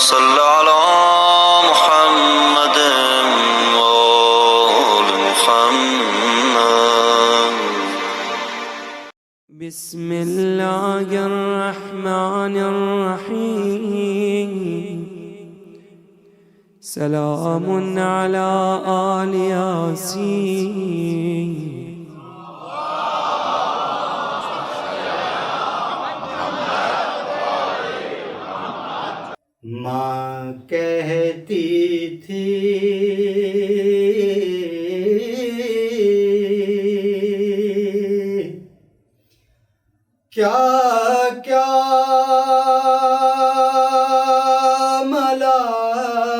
صل على محمد وآل محمد. بسم الله الرحمن الرحيم. سلام على آل ياسين. ماں کہتی تھی کیا کیا ملال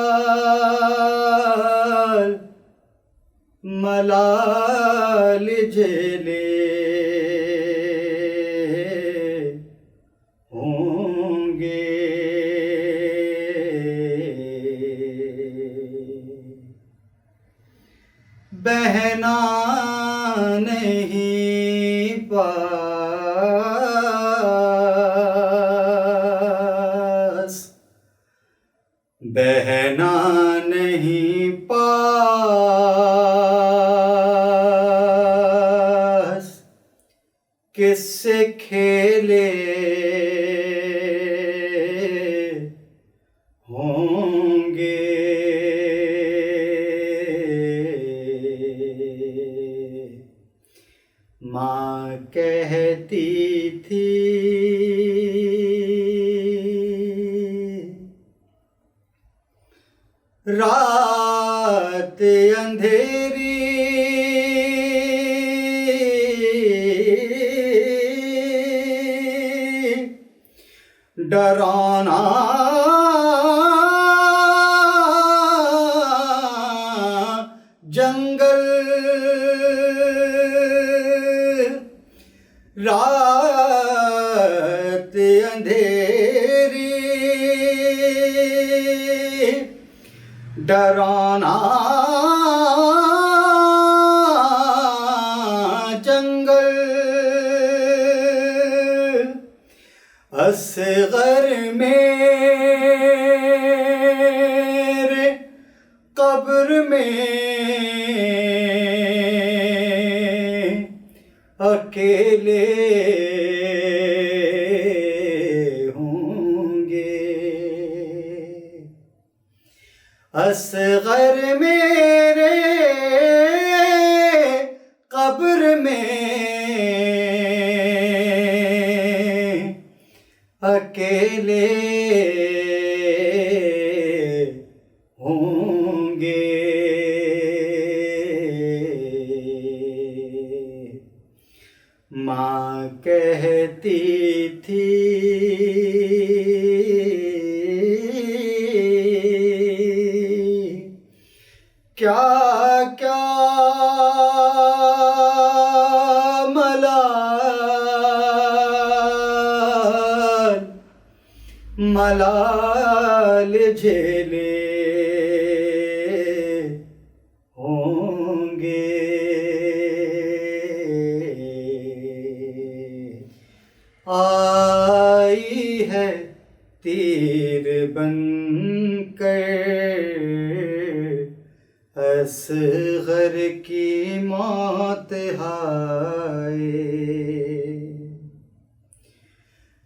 ملال جھیلے ہوں گے. بہنا نہیں پاس بہنا نہیں پاس کس سے کھیلے ہوں گے. ماں کہتی تھی رات اندھیری ڈرانا جنگل رات اندھیری ڈرانا جنگل اصغر میرے قبر میں اکیلے ہوں گے. اصغر میرے قبر میں اکیلے ہوں گے. ماں کہتی تھی کیا کیا ملال ملال جھیلے ہوں گے. آئی ہے تیر بن کر اصغر کی موت ہائے.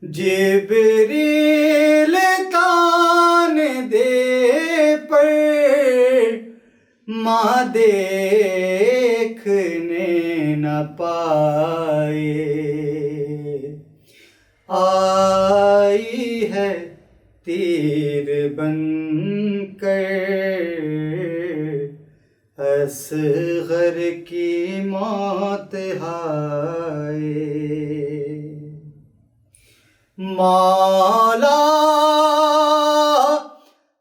جبریل تان دے پر ماں دیکھنے نہ پائے. آئی ہے تیر بن کر اصغر کی موت ہائے. مولا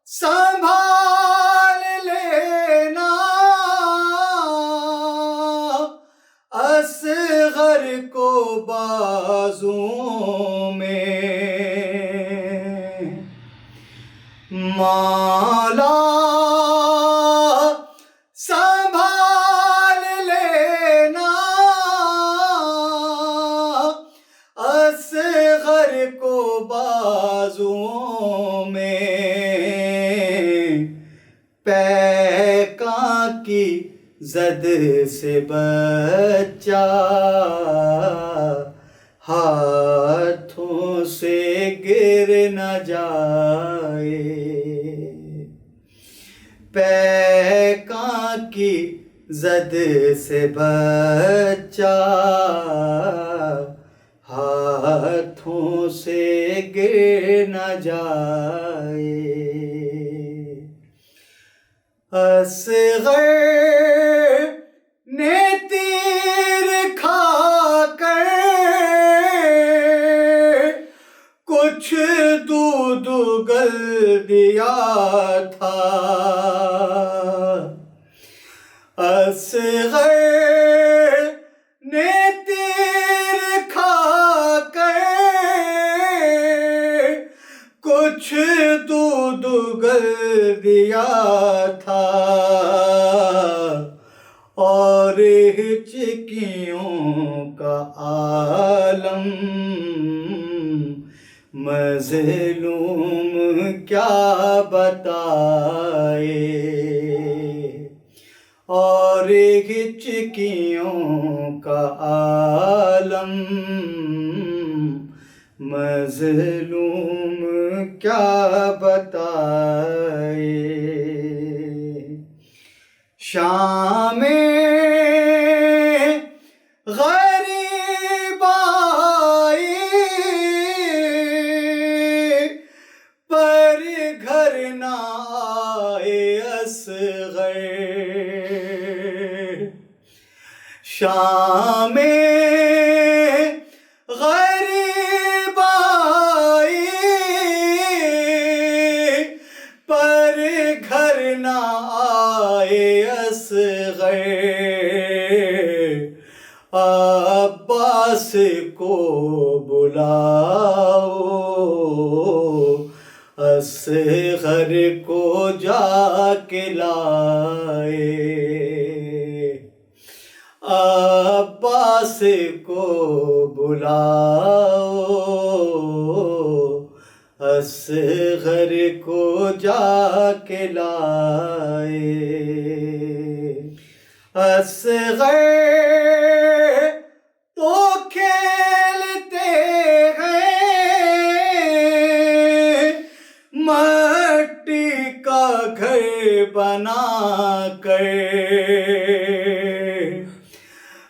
سنبھال لینا اصغر کو بازوں میں. مولا سنبھال لینا اصغر کو بازوں میں. زد سے بچہ ہاتھوں سے گر نہ جائے، پیکاں کی زد سے بچہ ہاتھوں سے گر نہ جائے۔ اصغر نے تیر کھا کر کچھ دودھ اگل دیا تھا، اصغر نے تیر کھا کر کچھ دودھ اگل دیا تھا، اور ہچکیوں کا عالم مظلوم کیا بتائے، اور ہچکیوں کا عالم مظلوم کیا بتائے۔ شام غریب آئی پر گھر نہ آئے اصغر، شام غریب آئی پر گھر نہ آئے اصغر، عباس کو بلاؤ اصغر کو جا کے لائے، عباس کو بلاؤ اصغر کو جا کے لائے۔ اصغر تو کھیلتے ہیں مٹی کا گھر بنا کر،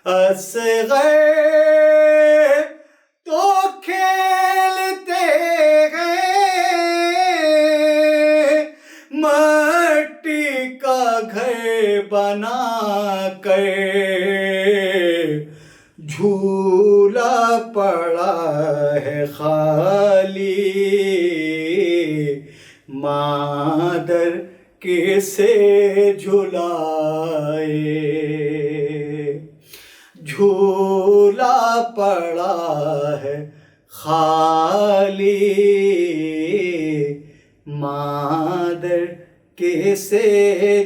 اصغر تو کھیلتے ہیں مٹی کا گھر بنا کر، جھولا پڑا ہے خالی مادر کسے جھلائے، جھولا پڑا ہے خالی مادر کسے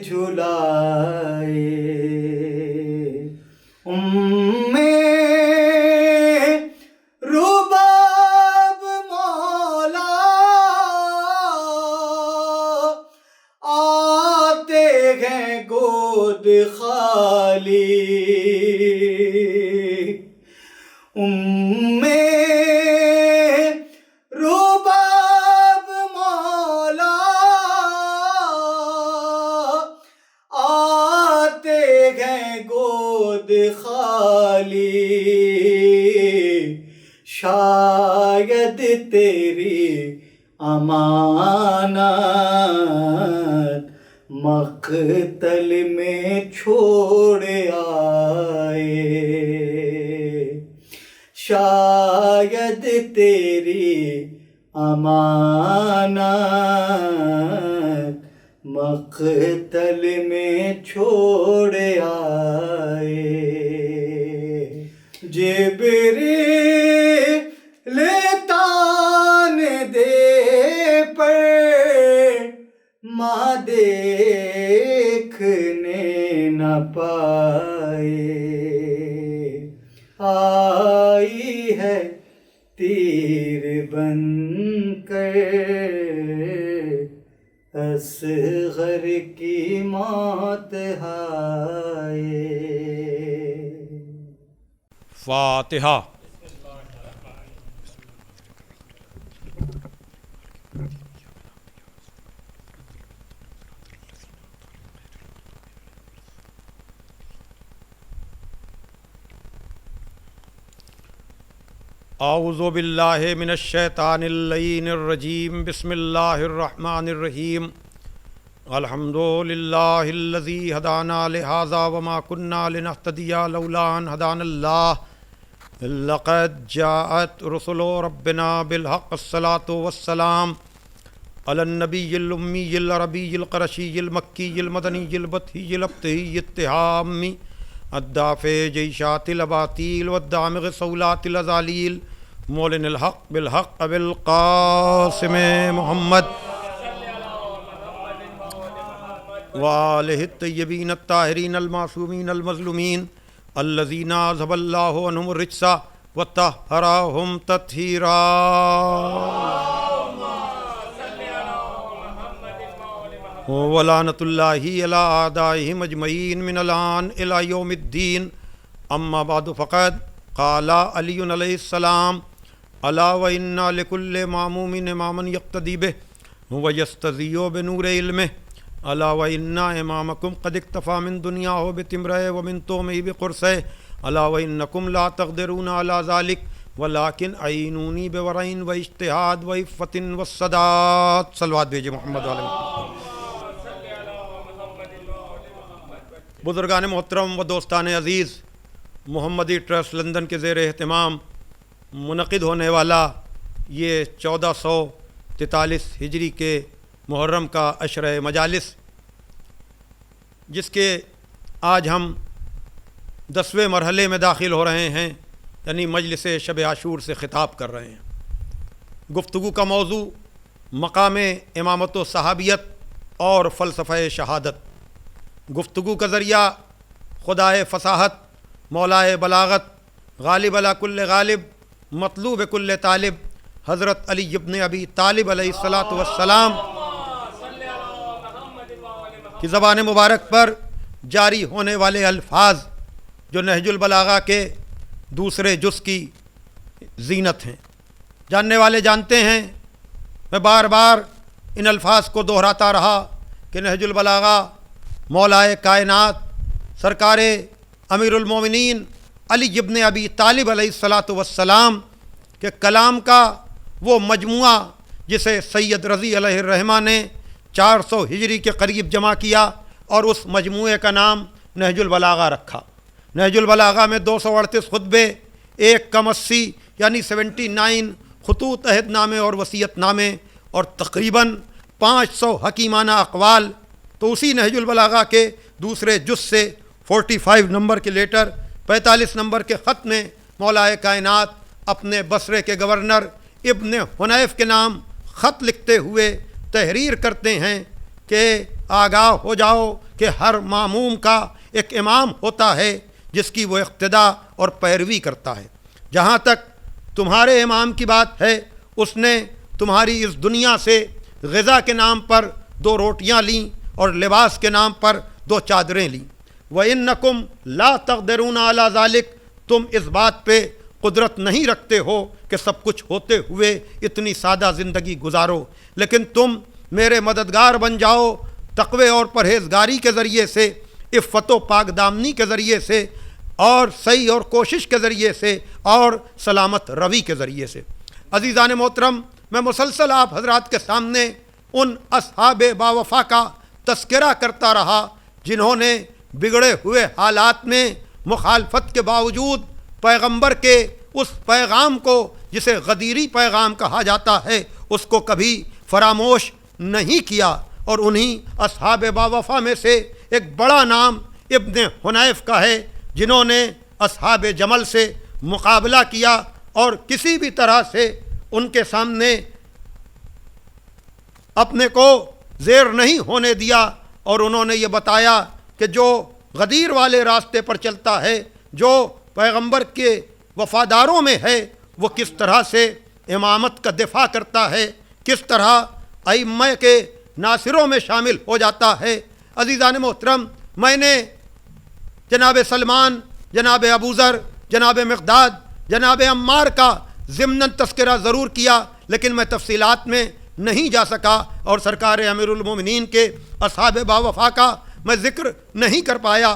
جھلائے۔ رباب مولا آتے ہیں گود خالی، رباب مولا آتے ہیں گود خالی، شاید تیری امانت مقتل میں چھوڑ آئے، شاید تیری امانت مقتل میں چھوڑ آئے۔ جبریل تان دے پر ماں دیکھنے نہ پائے، آئی ہے تیر بن کر اصغر کی موت ہائے. فاتحہ. اعوذ باللہ من الشیطان اللعین الرجیم. بسم اللہ الرحمن الرحیم. الحمد للہ الذی ہدانا لہذا وما کنا لنہتدی لولا ان ہدانا اللہ. لقد جاءت رسل ربنا بالحق الصلاۃ والسلام علی النبی الامی العربی القرشی المکی المدنی البطحی الابتہی التہامی الدافع جیشات الاباطیل والدامغ صولات الازالیل مولن الحق بالحق بالقاسم محمد وآلہ الطیبین الطاہرین المعصومین المظلومین الذین اذھب اللہ عنہم الرجس وطہرہم تطہیرا. ولعنۃ اللہ علی اعدائہم اجمعین من الآن الی یوم الدین. اما بعد فقد قال علی علیہ السلام الا وان لکل معموم اماما یقتدی بہ ویستضیء بنور علمہ الا وان امامکم قد اکتفی من دنیاہ بتمرہ ومن تومہ بقرصہ الا وانکم لا تقدرون علی ذلک ولکن اعینونی بورع واجتہاد وعفۃ والصداد. صلوات بھیجے محمد علیہ وسلم. بزرگان محترم و دوستان عزیز، محمدی ٹرسٹ لندن کے زیر اہتمام منعقد ہونے والا یہ 1443 ہجری کے محرم کا عشرہ مجالس، جس کے آج ہم 10ویں مرحلے میں داخل ہو رہے ہیں، یعنی مجلس شب عاشور سے خطاب کر رہے ہیں. گفتگو کا موضوع مقام امامت و صحابیت اور فلسفہ شہادت. گفتگو کا ذریعہ خدائے فصاحت، مولائے بلاغت، غالب علی کل غالب، مطلوب کل طالب، حضرت علی ابن ابی طالب علیہ الصلاۃ والسلام کی زبان مبارک پر جاری ہونے والے الفاظ جو نہج البلاغہ کے دوسرے جز کی زینت ہیں. جاننے والے جانتے ہیں، میں بار بار ان الفاظ کو دہراتا رہا کہ نہج البلاغہ مولائے کائنات سرکار امیر المومنین علی ابن ابی طالب علیہ الصلاۃ والسلام کے کلام کا وہ مجموعہ جسے سید رضی علیہ الرحمہ نے 400 ہجری کے قریب جمع کیا اور اس مجموعے کا نام نہج البلاغہ رکھا. نہج البلاغہ میں 238 خطبے، 1 کم 80 یعنی 79 خطوط عہد نامے اور وصیت نامے، اور تقریباً 500 حکیمانہ اقوال. تو اسی نہج البلاغہ کے دوسرے جز سے 45 نمبر کے لیٹر، 45 نمبر کے خط میں مولائے کائنات اپنے بصرے کے گورنر ابن حنیف کے نام خط لکھتے ہوئے تحریر کرتے ہیں کہ آگاہ ہو جاؤ کہ ہر معموم کا ایک امام ہوتا ہے جس کی وہ اقتدا اور پیروی کرتا ہے. جہاں تک تمہارے امام کی بات ہے، اس نے تمہاری اس دنیا سے غذا کے نام پر 2 روٹیاں لیں اور لباس کے نام پر 2 چادریں لیں. وَإِنَّكُمْ لَا تَقْدِرُونَ عَلَى ذَلِكَ، تم اس بات پہ قدرت نہیں رکھتے ہو کہ سب کچھ ہوتے ہوئے اتنی سادہ زندگی گزارو، لیکن تم میرے مددگار بن جاؤ تقوی اور پرہیزگاری کے ذریعے سے، عفت و پاک دامنی کے ذریعے سے، اور صحیح اور کوشش کے ذریعے سے، اور سلامت روی کے ذریعے سے. عزیزان محترم، میں مسلسل آپ حضرات کے سامنے ان اصحاب باوفا کا تذکرہ کرتا رہا جنہوں نے بگڑے ہوئے حالات میں مخالفت کے باوجود پیغمبر کے اس پیغام کو، جسے غدیری پیغام کہا جاتا ہے، اس کو کبھی فراموش نہیں کیا. اور انہی اصحاب باوفا میں سے ایک بڑا نام ابن حنیف کا ہے، جنہوں نے اصحاب جمل سے مقابلہ کیا اور کسی بھی طرح سے ان کے سامنے اپنے کو زیر نہیں ہونے دیا، اور انہوں نے یہ بتایا کہ جو غدیر والے راستے پر چلتا ہے، جو پیغمبر کے وفاداروں میں ہے، وہ کس طرح سے امامت کا دفاع کرتا ہے، کس طرح ائمہ کے ناصروں میں شامل ہو جاتا ہے۔ عزیزان محترم، میں نے جناب سلمان، جناب ابوذر، جناب مقداد، جناب عمار کا ضمناً تذکرہ ضرور کیا، لیکن میں تفصیلات میں نہیں جا سکا، اور سرکار امیر المومنین کے اصحاب باوفا کا میں ذکر نہیں کر پایا،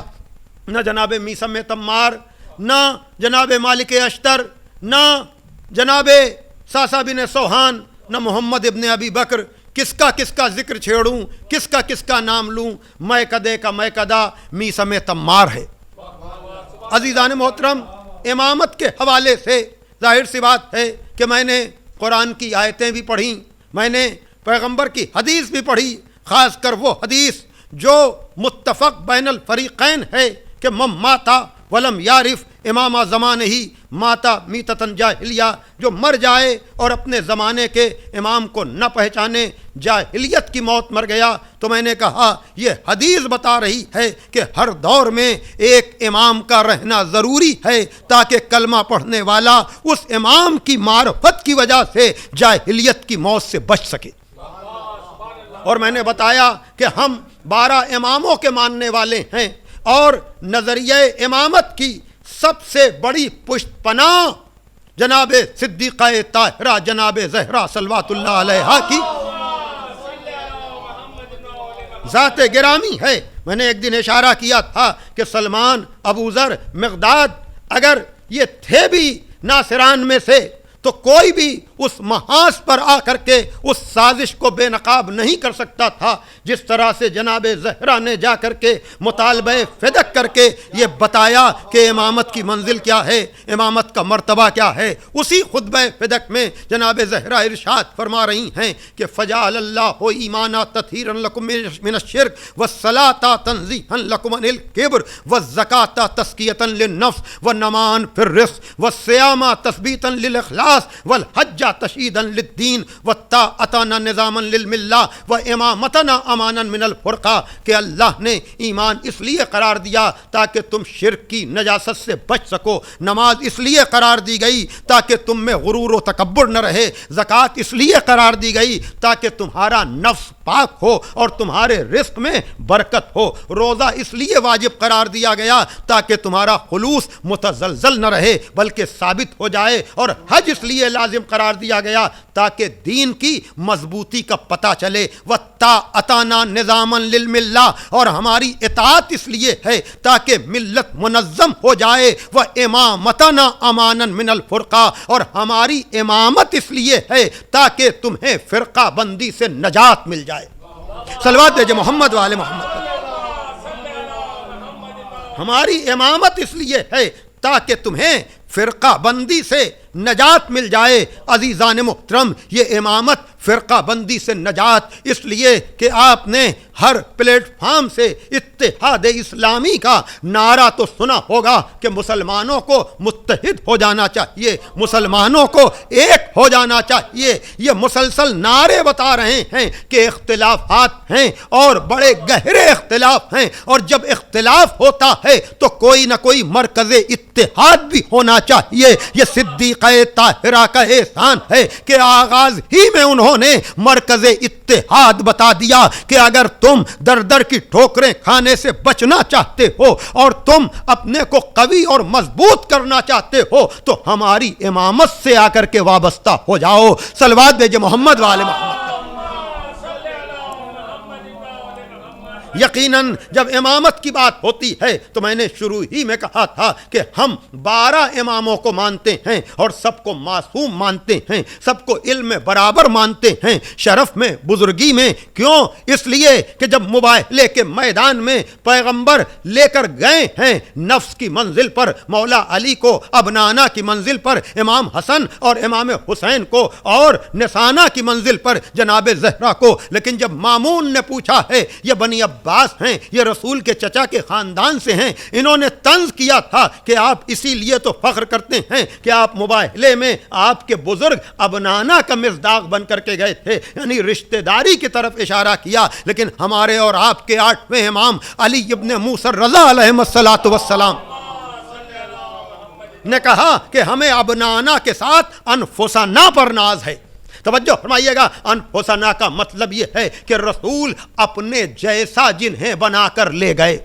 نہ جناب میثم تمار، نہ جناب مالک اشتر، نہ جناب ساسا بن سوہان، نہ محمد ابن ابی بکر۔ کس کا ذکر چھیڑوں، کس کا نام لوں؟ میں کدے کا میں کدا میثم تمار ہے۔ عزیزان محترم، امامت کے حوالے سے ظاہر سی بات ہے کہ میں نے قرآن کی آیتیں بھی پڑھیں، میں نے پیغمبر کی حدیث بھی پڑھی، خاص کر وہ حدیث جو متفق بین الفریقین ہے کہ من ماتا ولم یعرف امام زمانہ ہی ماتا میتتن جاہلیہ، جو مر جائے اور اپنے زمانے کے امام کو نہ پہچانے جاہلیت کی موت مر گیا۔ تو میں نے کہا یہ حدیث بتا رہی ہے کہ ہر دور میں ایک امام کا رہنا ضروری ہے، تاکہ کلمہ پڑھنے والا اس امام کی معرفت کی وجہ سے جاہلیت کی موت سے بچ سکے۔ اور میں نے بتایا کہ ہم 12 اماموں کے ماننے والے ہیں، اور نظریہ امامت کی سب سے بڑی پشت پناہ جناب صدیقہ طاہرہ جناب زہرا صلوات اللہ علیہا کی ذات گرامی ہے۔ میں نے ایک دن اشارہ کیا تھا کہ سلمان، ابوذر، مقداد اگر یہ تھے بھی ناصران میں سے تو کوئی بھی اس محاذ پر آ کر کے اس سازش کو بے نقاب نہیں کر سکتا تھا، جس طرح سے جناب زہرا نے جا کر کے مطالبہ فدق کر کے یہ بتایا کہ امامت کی منزل کیا ہے، امامت کا مرتبہ کیا ہے۔ اسی خطبہ فدق میں جناب زہرا ارشاد فرما رہی ہیں کہ فجعل اللہ ایمانا تطہیرا لکم من الشرک والصلاۃ تنزیہا لکم عن الکبر والزکاۃ تزکیۃ للنفس والنمان فی الرزق والصیام تثبیتا للاخلاص والحج تشہیدا للدین والطاعتنا نظاما للملہ وامامتنا امانا من الفرقہ، کہ اللہ نے ایمان اس لیے قرار دیا تاکہ تم شرک کی نجاست سے بچ سکو، نماز اس لیے قرار دی گئی تاکہ تم میں غرور و تکبر نہ رہے، زکوٰۃ اس لیے قرار دی گئی تاکہ تمہارا نفس پاک ہو اور تمہارے رزق میں برکت ہو، روزہ اس لیے واجب قرار دیا گیا تاکہ تمہارا خلوص متزلزل نہ رہے بلکہ ثابت ہو جائے، اور حج اس لیے لازم قرار دیا گیا تاکہ دین کی مضبوطی کا پتہ چلے، وَطَاعَتَنَا نِظَامًا لِلْمِلَّةِ، اور ہماری اطاعت اس لیے ہے تاکہ ملت منظم ہو جائے، وَإِمَامَتَنَا أَمَانًا مِنَ الْفُرْقَةِ، اور ہماری امامت اس لیے ہے تاکہ تمہیں فرقہ بندی سے نجات مل جائے۔ صلوات بھیجے محمد وآل محمد۔ ہماری امامت اس لیے ہے تاکہ تمہیں فرقہ بندی سے نجات مل جائے۔ عزیزان محترم، یہ امامت فرقہ بندی سے نجات اس لیے کہ آپ نے ہر پلیٹ فارم سے اتحاد اسلامی کا نعرہ تو سنا ہوگا کہ مسلمانوں کو متحد ہو جانا چاہیے، مسلمانوں کو ایک ہو جانا چاہیے۔ یہ مسلسل نعرے بتا رہے ہیں کہ اختلافات ہیں اور بڑے گہرے اختلاف ہیں، اور جب اختلاف ہوتا ہے تو کوئی نہ کوئی مرکز اتحاد بھی ہونا چاہیے۔ یہ صدیقہ طاہرہ کا احسان ہے کہ آغاز ہی میں انہوں نے مرکز اتحاد بتا دیا کہ اگر تم در در کی ٹھوکریں کھانے سے بچنا چاہتے ہو اور تم اپنے کو قوی اور مضبوط کرنا چاہتے ہو تو ہماری امامت سے آ کر کے وابستہ ہو جاؤ۔ صلوات بھیجے محمد وآل محمد۔ یقیناً جب امامت کی بات ہوتی ہے تو میں نے شروع ہی میں کہا تھا کہ ہم 12 اماموں کو مانتے ہیں اور سب کو معصوم مانتے ہیں، سب کو علم میں برابر مانتے ہیں، شرف میں، بزرگی میں۔ کیوں؟ اس لیے کہ جب مباہلے کے میدان میں پیغمبر لے کر گئے ہیں نفس کی منزل پر مولا علی کو، ابنانا کی منزل پر امام حسن اور امام حسین کو، اور نسانہ کی منزل پر جناب زہرا کو، لیکن جب مامون نے پوچھا ہے یہ بنی عباس ہیں، یہ رسول کے چچا کے خاندان سے ہیں، انہوں نے طنز کیا تھا کہ آپ اسی لیے تو فخر کرتے ہیں کہ آپ مباہلے میں آپ کے بزرگ ابنانا کا مصداق بن کر کے گئے تھے، یعنی رشتہ داری کی طرف اشارہ کیا، لیکن ہمارے اور آپ کے 8ویں امام علی ابن موسی الرضا علیہ الصلوۃ والسلام نے کہا کہ ہمیں ابنانا کے ساتھ انفسنا پر ناز ہے، توجہ فرمائیے گا، انفسنا کا مطلب یہ ہے کہ رسول اپنے جیسا جنہیں بنا کر لے گئے۔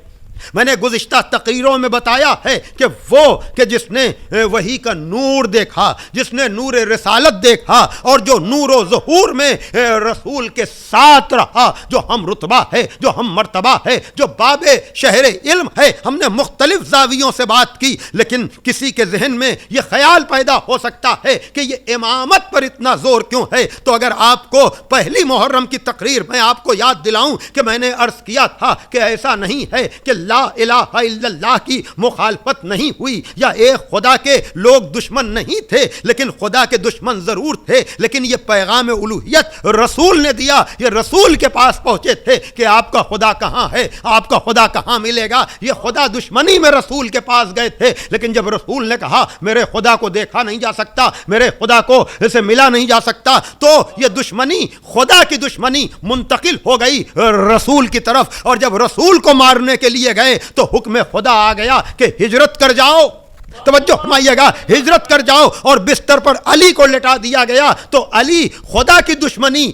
میں نے گزشتہ تقریروں میں بتایا ہے کہ جس نے وحی کا نور دیکھا، جس نے نور رسالت دیکھا اور جو نور و ظہور میں رسول کے ساتھ رہا، جو ہم رتبہ ہے، جو ہم مرتبہ ہے، جو باب شہر علم ہے۔ ہم نے مختلف زاویوں سے بات کی، لیکن کسی کے ذہن میں یہ خیال پیدا ہو سکتا ہے کہ یہ امامت پر اتنا زور کیوں ہے؟ تو اگر آپ کو پہلی محرم کی تقریر میں آپ کو یاد دلاؤں کہ میں نے عرض کیا تھا کہ ایسا نہیں ہے کہ لا الہ الا اللہ کی مخالفت نہیں ہوئی یا ایک خدا کے لوگ دشمن نہیں تھے، لیکن خدا کے دشمن ضرور تھے، لیکن یہ پیغام الوہیت رسول نے دیا، یہ رسول کے پاس پہنچے تھے کہ آپ کا خدا کہاں ہے، آپ کا خدا کہاں ملے گا۔ یہ خدا دشمنی میں رسول کے پاس گئے تھے، لیکن جب رسول نے کہا میرے خدا کو دیکھا نہیں جا سکتا، میرے خدا کو اسے ملا نہیں جا سکتا، تو یہ دشمنی، خدا کی دشمنی منتقل ہو گئی رسول کی طرف، اور جب رسول کو مارنے کے لیے گئے تو حکم خدا آ گیا کہ ہجرت کر جاؤ۔ توجہ فرمائیے گا، ہجرت کر جاؤ، اور بستر پر علی کو لٹا دیا گیا۔ تو علی خدا کی دشمنی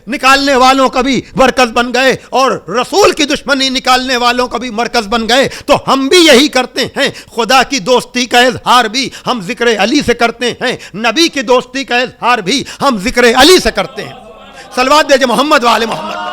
نکالنے والوں کا بھی مرکز بن گئے اور رسول کی دشمنی نکالنے والوں کا بھی مرکز بن گئے۔ تو ہم بھی یہی کرتے ہیں، خدا کی دوستی کا اظہار بھی ہم ذکر علی سے کرتے ہیں، نبی کی دوستی کا اظہار بھی ہم ذکر علی سے کرتے ہیں۔ صلوات دیجئے محمد والے محمد۔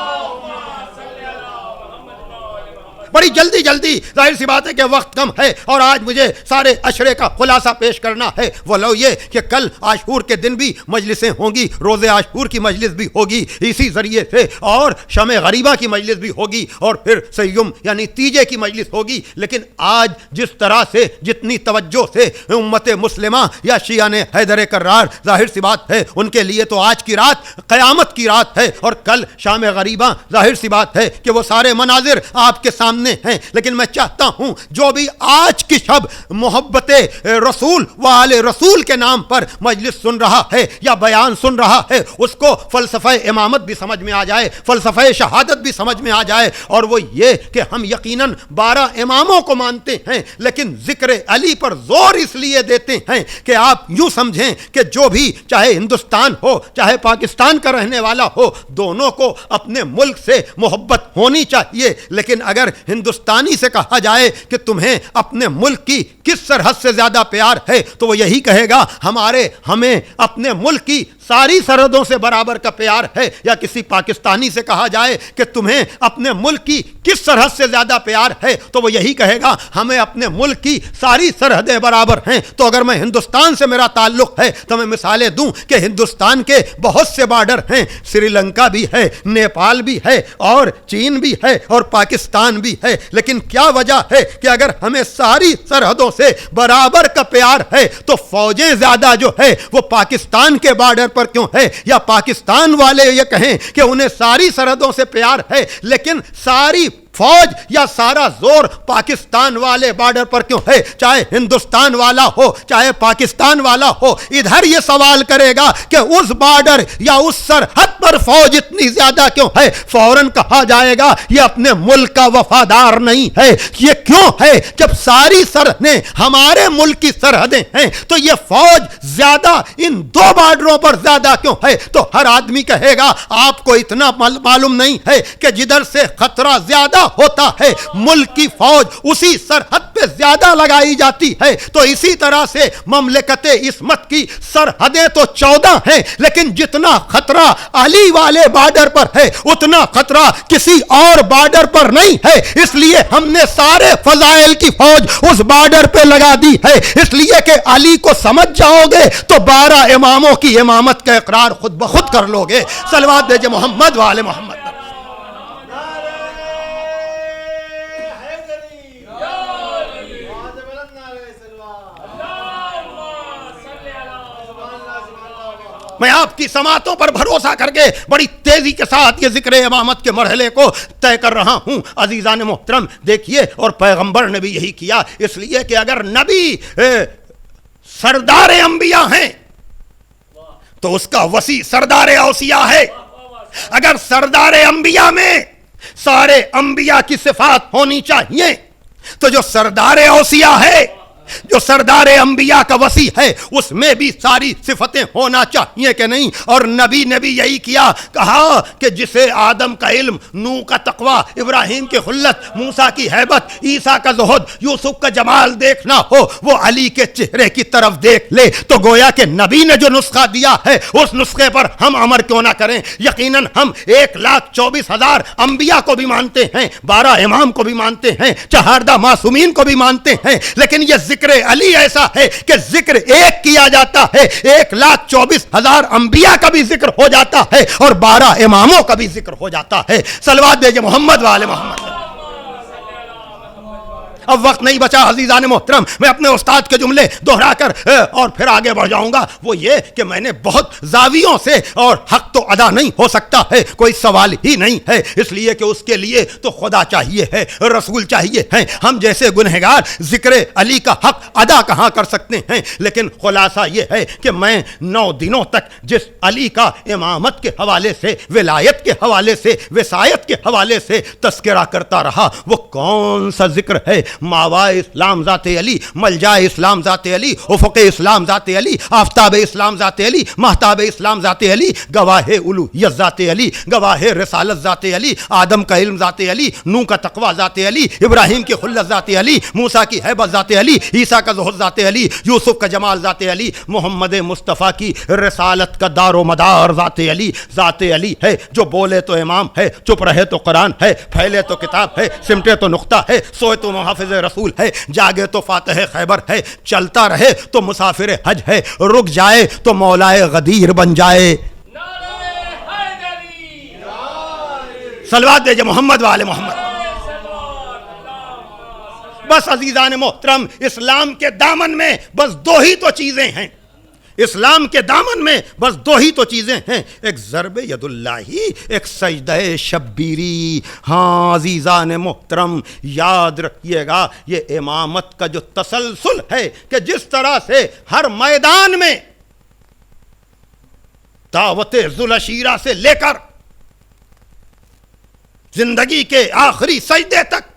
بڑی جلدی ظاہر سی بات ہے کہ وقت کم ہے اور آج مجھے سارے عشرے کا خلاصہ پیش کرنا ہے، ولو یہ کہ کل عاشور کے دن بھی مجلسیں ہوں گی، روز عاشور کی مجلس بھی ہوگی اسی ذریعے سے، اور شمع غریبہ کی مجلس بھی ہوگی، اور پھر سیوم یعنی تیجے کی مجلس ہوگی۔ لیکن آج جس طرح سے، جتنی توجہ سے امت مسلمہ یا شیعان حیدر کرار، ظاہر سی بات ہے ان کے لیے تو آج کی رات قیامت کی رات ہے، اور کل شام غریبہ، ظاہر سی بات ہے کہ وہ سارے مناظر آپ کے سامنے ہیں۔ لیکن میں چاہتا ہوں جو بھی آج کی شب محبت رسول و آل رسول کے نام پر مجلس سن رہا ہے یا بیان سن رہا ہے، اس کو فلسفہ امامت بھی سمجھ میں آ جائے، فلسفہ شہادت بھی سمجھ میں آ جائے، اور وہ یہ کہ ہم یقیناً 12 اماموں کو مانتے ہیں، لیکن ذکر علی پر زور اس لیے دیتے ہیں کہ آپ یوں سمجھیں کہ جو بھی چاہے ہندوستان ہو چاہے پاکستان کا رہنے والا ہو، دونوں کو اپنے ملک سے محبت ہونی چاہیے۔ لیکن اگر ہندوستانی سے کہا جائے کہ تمہیں اپنے ملک کی کس سرحد سے زیادہ پیار ہے، تو وہ یہی کہے گا ہمیں اپنے ملک کی ساری سرحدوں سے برابر کا پیار ہے۔ یا کسی پاکستانی سے کہا جائے کہ تمہیں اپنے ملک کی کس سرحد سے زیادہ پیار ہے، تو وہ یہی کہے گا ہمیں اپنے ملک کی ساری سرحدیں برابر ہیں۔ تو اگر میں ہندوستان سے میرا تعلق ہے تو میں مثالیں دوں کہ ہندوستان کے بہت سے بارڈر ہیں، سری لنکا بھی ہے، نیپال بھی ہے، اور چین بھی ہے، اور پاکستان بھی ہے۔ لیکن کیا وجہ ہے کہ اگر ہمیں ساری سرحدوں سے برابر کا پیار ہے تو فوجیں زیادہ جو ہے وہ پاکستان کے بارڈر پر کیوں ہے؟ یا پاکستان والے یہ کہیں کہ انہیں ساری سرحدوں سے پیار ہے، لیکن ساری فوج یا سارا زور پاکستان والے بارڈر پر کیوں ہے؟ چاہے ہندوستان والا ہو چاہے پاکستان والا ہو، ادھر یہ سوال کرے گا کہ اس بارڈر یا اس سرحد پر فوج اتنی زیادہ کیوں ہے؟ فوراً کہا جائے گا یہ اپنے ملک کا وفادار نہیں ہے۔ یہ کیوں ہے؟ جب ساری سرحدیں ہمارے ملک کی سرحدیں ہیں تو یہ فوج زیادہ ان دو بارڈروں پر زیادہ کیوں ہے؟ تو ہر آدمی کہے گا آپ کو اتنا معلوم نہیں ہے کہ جدھر سے خطرہ زیادہ ہوتا ہے ملک کی فوج اسی سرحد پہ زیادہ لگائی جاتی ہے۔ تو اسی طرح سے مملکت عصمت کی سرحدیں تو 14 ہیں، لیکن جتنا خطرہ علی والے بارڈر پر ہے اتنا خطرہ کسی اور بارڈر پر نہیں ہے۔ اس لیے ہم نے سارے فضائل کی فوج اس بارڈر پہ لگا دی ہے، اس لیے کہ علی کو سمجھ جاؤ گے تو 12 اماموں کی امامت کا اقرار خود بخود کر لو گے۔ صلوات دیجئے محمد والے محمد۔ میں آپ کی سماعتوں پر بھروسہ کر کے بڑی تیزی کے ساتھ یہ ذکر امامت کے مرحلے کو طے کر رہا ہوں۔ عزیزان محترم دیکھیے، اور پیغمبر نے بھی یہی کیا، اس لیے کہ اگر نبی سردار انبیاء ہیں تو اس کا وسیع سردار اوصیاء ہے۔ اگر سردار انبیاء میں سارے انبیاء کی صفات ہونی چاہیے تو جو سردار اوصیاء ہے جو سردار انبیاء کا وصی ہے اس میں بھی ساری صفتیں ہونا چاہیے کہ نہیں؟ اور نبی نے بھی یہی کیا، کہا کہ جسے آدم کا علم، نوح کا تقوی، ابراہیم کی خلت، موسیٰ کی ہیبت، عیسیٰ کا زہد، یوسف کا جمال دیکھنا ہو وہ علی کے چہرے کی طرف دیکھ لے۔ تو گویا کہ نبی نے جو نسخہ دیا ہے اس نسخے پر ہم عمل کیوں نہ کریں؟ یقیناً ہم 1,24,000 انبیاء کو بھی مانتے ہیں، 12 امام کو بھی مانتے ہیں، 14 معصومین کو بھی مانتے ہیں، لیکن یہ ذکر علی ایسا ہے کہ ذکر ایک کیا جاتا ہے، 1,24,000 انبیاء کا بھی ذکر ہو جاتا ہے اور 12 اماموں کا بھی ذکر ہو جاتا ہے۔ صلوات دیجئے محمد و آل محمد۔ اب وقت نہیں بچا عزیزان محترم، میں اپنے استاد کے جملے دہرا کر اور پھر آگے بڑھ جاؤں گا۔ وہ یہ کہ میں نے بہت زاویوں سے، اور حق تو ادا نہیں ہو سکتا ہے، کوئی سوال ہی نہیں ہے، اس لیے کہ اس کے لیے تو خدا چاہیے ہے، رسول چاہیے ہیں، ہم جیسے گنہگار ذکر علی کا حق ادا کہاں کر سکتے ہیں؟ لیکن خلاصہ یہ ہے کہ میں 9 دنوں تک جس علی کا امامت کے حوالے سے، ولایت کے حوالے سے، وصایت کے حوالے سے تذکرہ کرتا رہا، وہ کون سا ذکر ہے؟ ماوا اسلام ذات علی، ملجا اسلام ذات علی، افق اسلام ذات علی، آفتاب اسلام ذات علی، مہتاب اسلام ذات علی، گواہ الوہیت ذات علی، گواہ رسالت ذات علی، آدم کا علم ذات علی، نوح کا تقوی ذات علی، ابراہیم کی خلت ذات علی، موسیٰ کی ہیبت ذات علی، عیسیٰ کا زہد ذات علی، یوسف کا جمال ذات علی، محمد مصطفیٰ کی رسالت کا دار و مدار ذات علی ہے، جو بولے تو امام ہے، چپ رہے تو قرآن ہے، پھیلے تو کتاب ہے، سمٹے تو نقطہ ہے، سوئے تو محافظ رسول ہے، جاگے تو فاتح خیبر ہے، چلتا رہے تو مسافر حج ہے، رک جائے تو مولائے غدیر بن جائے۔ صلوات دیجئے محمد و آل محمد۔ بس عزیزان محترم، اسلام کے دامن میں بس 2 ہی تو چیزیں ہیں، اسلام کے دامن میں بس 2 ہی تو چیزیں ہیں، ایک ضرب ید اللہ، ایک سجدہ شبیری۔ ہاں عزیزان محترم یاد رکھیے گا، یہ امامت کا جو تسلسل ہے کہ جس طرح سے ہر میدان میں دعوت ذوالعشیرہ سے لے کر زندگی کے آخری سجدے تک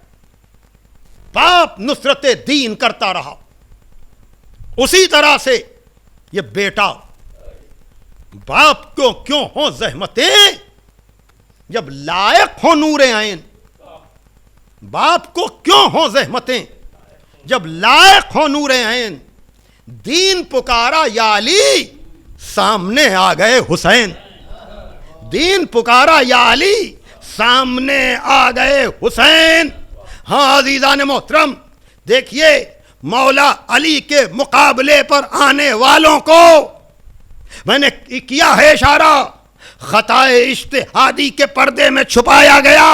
باپ نصرت دین کرتا رہا، اسی طرح سے یہ بیٹا، باپ کو کیوں ہوں زحمتیں جب لائق ہو نور عین، باپ کو کیوں ہوں زحمتیں جب لائق ہو نور عین، دین پکارا یا علی سامنے آ گئے حسین، دین پکارا یا علی سامنے آ گئے حسین۔ ہاں عزیزان محترم دیکھیے، مولا علی کے مقابلے پر آنے والوں کو میں نے کیا ہے اشارہ، خطائے اجتہادی کے پردے میں چھپایا گیا،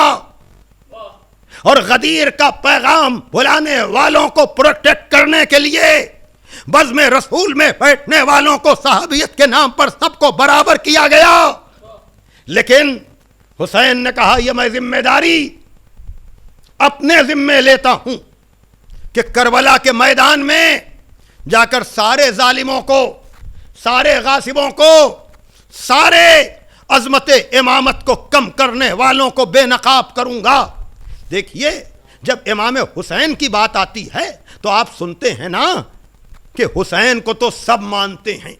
اور غدیر کا پیغام بلانے والوں کو پروٹیکٹ کرنے کے لیے بزم رسول میں بیٹھنے والوں کو صحابیت کے نام پر سب کو برابر کیا گیا۔ لیکن حسین نے کہا یہ میں ذمہ داری اپنے ذمے لیتا ہوں کہ کربلا کے میدان میں جا کر سارے ظالموں کو، سارے غاصبوں کو، سارے عظمت امامت کو کم کرنے والوں کو بے نقاب کروں گا۔ دیکھیے جب امام حسین کی بات آتی ہے تو آپ سنتے ہیں نا کہ حسین کو تو سب مانتے ہیں،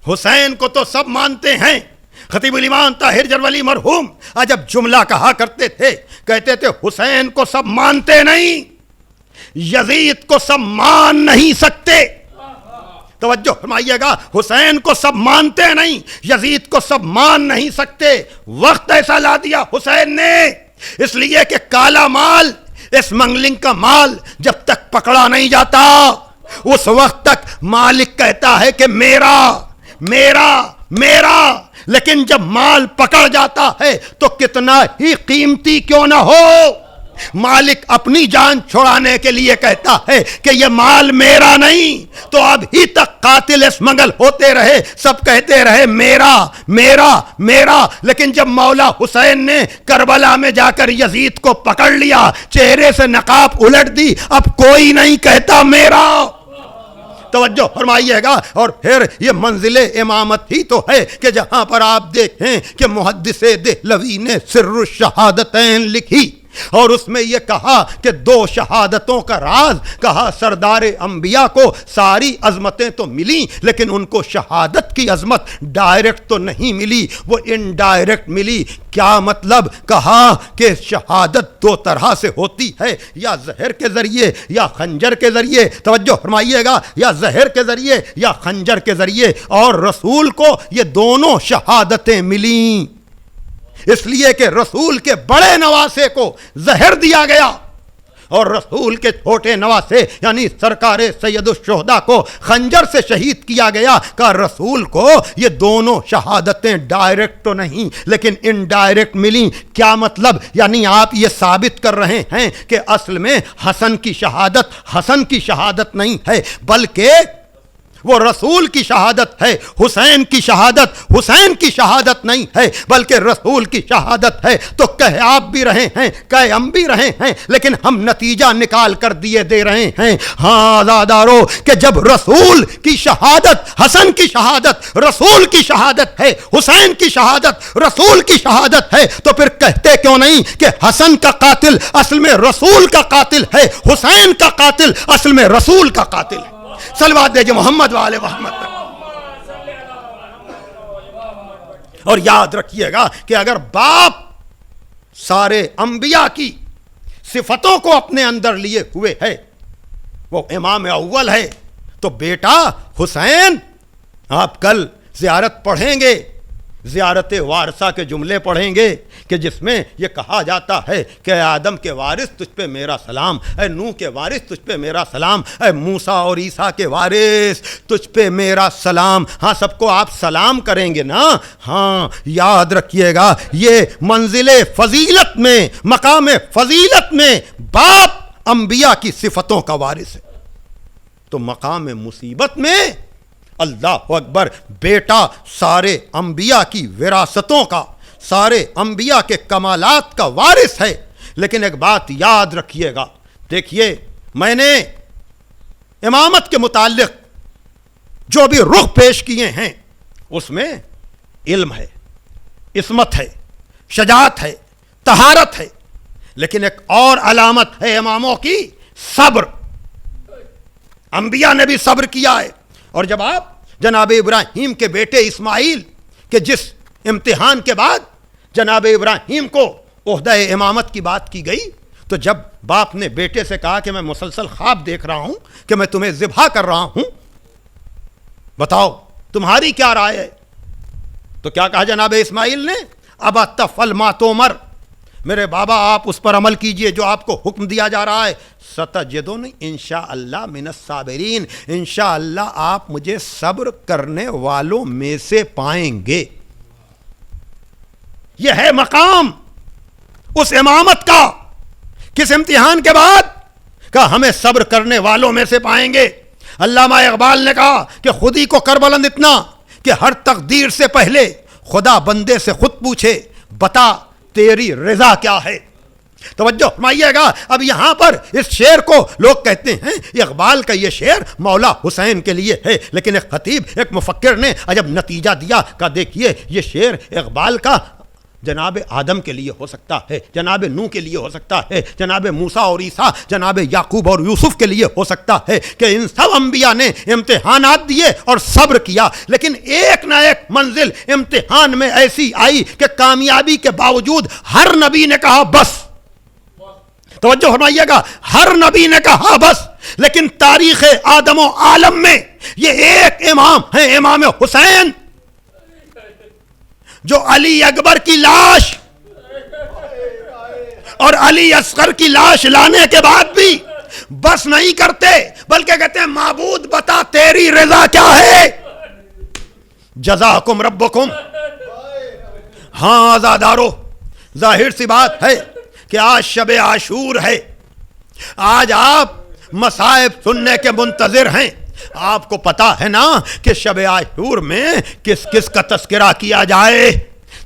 حسین کو تو سب مانتے ہیں۔ خطیب الایمان طاہر جرولی مرحوم جب جملہ کہا کرتے تھے، کہتے تھے حسین کو سب مانتے نہیں، یزید کو سب مان نہیں سکتے۔ توجہ فرمائیے گا، حسین کو سب مانتے نہیں، یزید کو سب مان نہیں سکتے۔ وقت ایسا لا دیا حسین نے، اس لیے کہ کالا مال، اسمگلنگ کا مال جب تک پکڑا نہیں جاتا اس وقت تک مالک کہتا ہے کہ میرا میرا میرا، لیکن جب مال پکڑ جاتا ہے تو کتنا ہی قیمتی کیوں نہ ہو، مالک اپنی جان چھڑانے کے لیے کہتا ہے کہ یہ مال میرا نہیں۔ تو اب ہی تک قاتل اسمگل ہوتے رہے، سب کہتے رہے میرا میرا میرا، لیکن جب مولا حسین نے کربلا میں جا کر یزید کو پکڑ لیا، چہرے سے نقاب الٹ دی، اب کوئی نہیں کہتا میرا۔ توجہ فرمائیے گا، اور پھر یہ منزل امامت ہی تو ہے کہ جہاں پر آپ دیکھیں کہ محدث دہلوی نے سر الشہادتین لکھی، اور اس میں یہ کہا کہ 2 شہادتوں کا راز کہا، سردار انبیاء کو ساری عظمتیں تو ملی لیکن ان کو شہادت کی عظمت ڈائریکٹ تو نہیں ملی، وہ انڈائریکٹ ملی۔ کیا مطلب؟ کہا کہ شہادت 2 طرح سے ہوتی ہے، یا زہر کے ذریعے یا خنجر کے ذریعے، توجہ فرمائیے گا، یا زہر کے ذریعے یا خنجر کے ذریعے، اور رسول کو یہ دونوں شہادتیں ملیں، اس لیے کہ رسول کے بڑے نواسے کو زہر دیا گیا اور رسول کے چھوٹے نواسے یعنی سرکار سید الشہداء کو خنجر سے شہید کیا گیا۔ کہ رسول کو یہ دونوں شہادتیں ڈائریکٹ تو نہیں لیکن انڈائریکٹ ملیں۔ کیا مطلب؟ یعنی آپ یہ ثابت کر رہے ہیں کہ اصل میں حسن کی شہادت نہیں ہے، بلکہ وہ رسول کی شہادت ہے، حسین کی شہادت نہیں ہے بلکہ رسول کی شہادت ہے۔ تو کہہ آپ بھی رہے ہیں، کہہ ہم بھی رہے ہیں، لیکن ہم نتیجہ نکال کر دے رہے ہیں۔ ہاں آزادارو، کہ جب رسول کی شہادت، حسن کی شہادت رسول کی شہادت ہے، حسین کی شہادت رسول کی شہادت ہے، تو پھر کہتے کیوں نہیں کہ حسن کا قاتل اصل میں رسول کا قاتل ہے، حسین کا قاتل اصل میں رسول کا قاتل ہے۔ صلوات دے جو محمد والے محمد پر۔ اور یاد رکھیے گا کہ اگر باپ سارے انبیاء کی صفتوں کو اپنے اندر لیے ہوئے ہے، وہ امام اول ہے، تو بیٹا حسین، آپ کل زیارت پڑھیں گے، زیارت وارثہ کے جملے پڑھیں گے کہ جس میں یہ کہا جاتا ہے کہ اے آدم کے وارث تجھ پہ میرا سلام، اے نوح کے وارث تجھ پہ میرا سلام، اے موسیٰ اور عیسیٰ کے وارث تجھ پہ میرا سلام۔ ہاں سب کو آپ سلام کریں گے نا؟ ہاں یاد رکھیے گا، یہ منزل فضیلت میں، مقام فضیلت میں باپ انبیاء کی صفتوں کا وارث ہے، تو مقام مصیبت میں اللہ اکبر بیٹا سارے انبیاء کی وراثتوں کا، سارے انبیاء کے کمالات کا وارث ہے۔ لیکن ایک بات یاد رکھیے گا، دیکھیے میں نے امامت کے متعلق جو بھی رخ پیش کیے ہیں اس میں علم ہے، عصمت ہے، شجاعت ہے، طہارت ہے، لیکن ایک اور علامت ہے اماموں کی، صبر۔ انبیاء نے بھی صبر کیا ہے۔ اور جب آپ جناب ابراہیم کے بیٹے اسماعیل کہ جس امتحان کے بعد جناب ابراہیم کو عہدہ امامت کی بات کی گئی، تو جب باپ نے بیٹے سے کہا کہ میں مسلسل خواب دیکھ رہا ہوں کہ میں تمہیں ذبح کر رہا ہوں، بتاؤ تمہاری کیا رائے ہے؟ تو کیا کہا جناب اسماعیل نے؟ ابا تفعل ما تؤمر، میرے بابا آپ اس پر عمل کیجئے جو آپ کو حکم دیا جا رہا ہے، ستجدنی انشاءاللہ من الصابرین، انشاءاللہ آپ مجھے صبر کرنے والوں میں سے پائیں گے۔ یہ ہے مقام اس امامت کا، کس امتحان کے بعد؟ کہ ہمیں صبر کرنے والوں میں سے پائیں گے۔ علامہ اقبال نے کہا کہ خودی کو کر بلند اتنا کہ ہر تقدیر سے پہلے خدا بندے سے خود پوچھے بتا تیری رضا کیا ہے۔ توجہ فرمائیے گا، اب یہاں پر اس شعر کو لوگ کہتے ہیں اقبال کا یہ شعر مولا حسین کے لیے ہے، لیکن ایک خطیب، ایک مفکر نے عجب نتیجہ دیا کہ دیکھیے یہ شعر اقبال کا جناب آدم کے لیے ہو سکتا ہے، جناب نوح کے لیے ہو سکتا ہے، جناب موسیٰ اور عیسیٰ، جناب یعقوب اور یوسف کے لیے ہو سکتا ہے کہ ان سب انبیاء نے امتحانات دیے اور صبر کیا، لیکن ایک نہ ایک منزل امتحان میں ایسی آئی کہ کامیابی کے باوجود ہر نبی نے کہا بس۔ توجہ فرمائیے گا، ہر نبی نے کہا بس، لیکن تاریخ آدم و عالم میں یہ ایک امام ہے، امام حسین، جو علی اکبر کی لاش اور علی اصغر کی لاش لانے کے بعد بھی بس نہیں کرتے، بلکہ کہتے ہیں معبود بتا تیری رضا کیا ہے، جزاکم ربکم۔ ہاں آزادارو، ظاہر سی بات ہے کہ آج شب عاشور ہے، آج آپ مصائب سننے کے منتظر ہیں۔ آپ کو پتا ہے نا کہ شب عاشور میں کس کس کا تذکرہ کیا جائے؟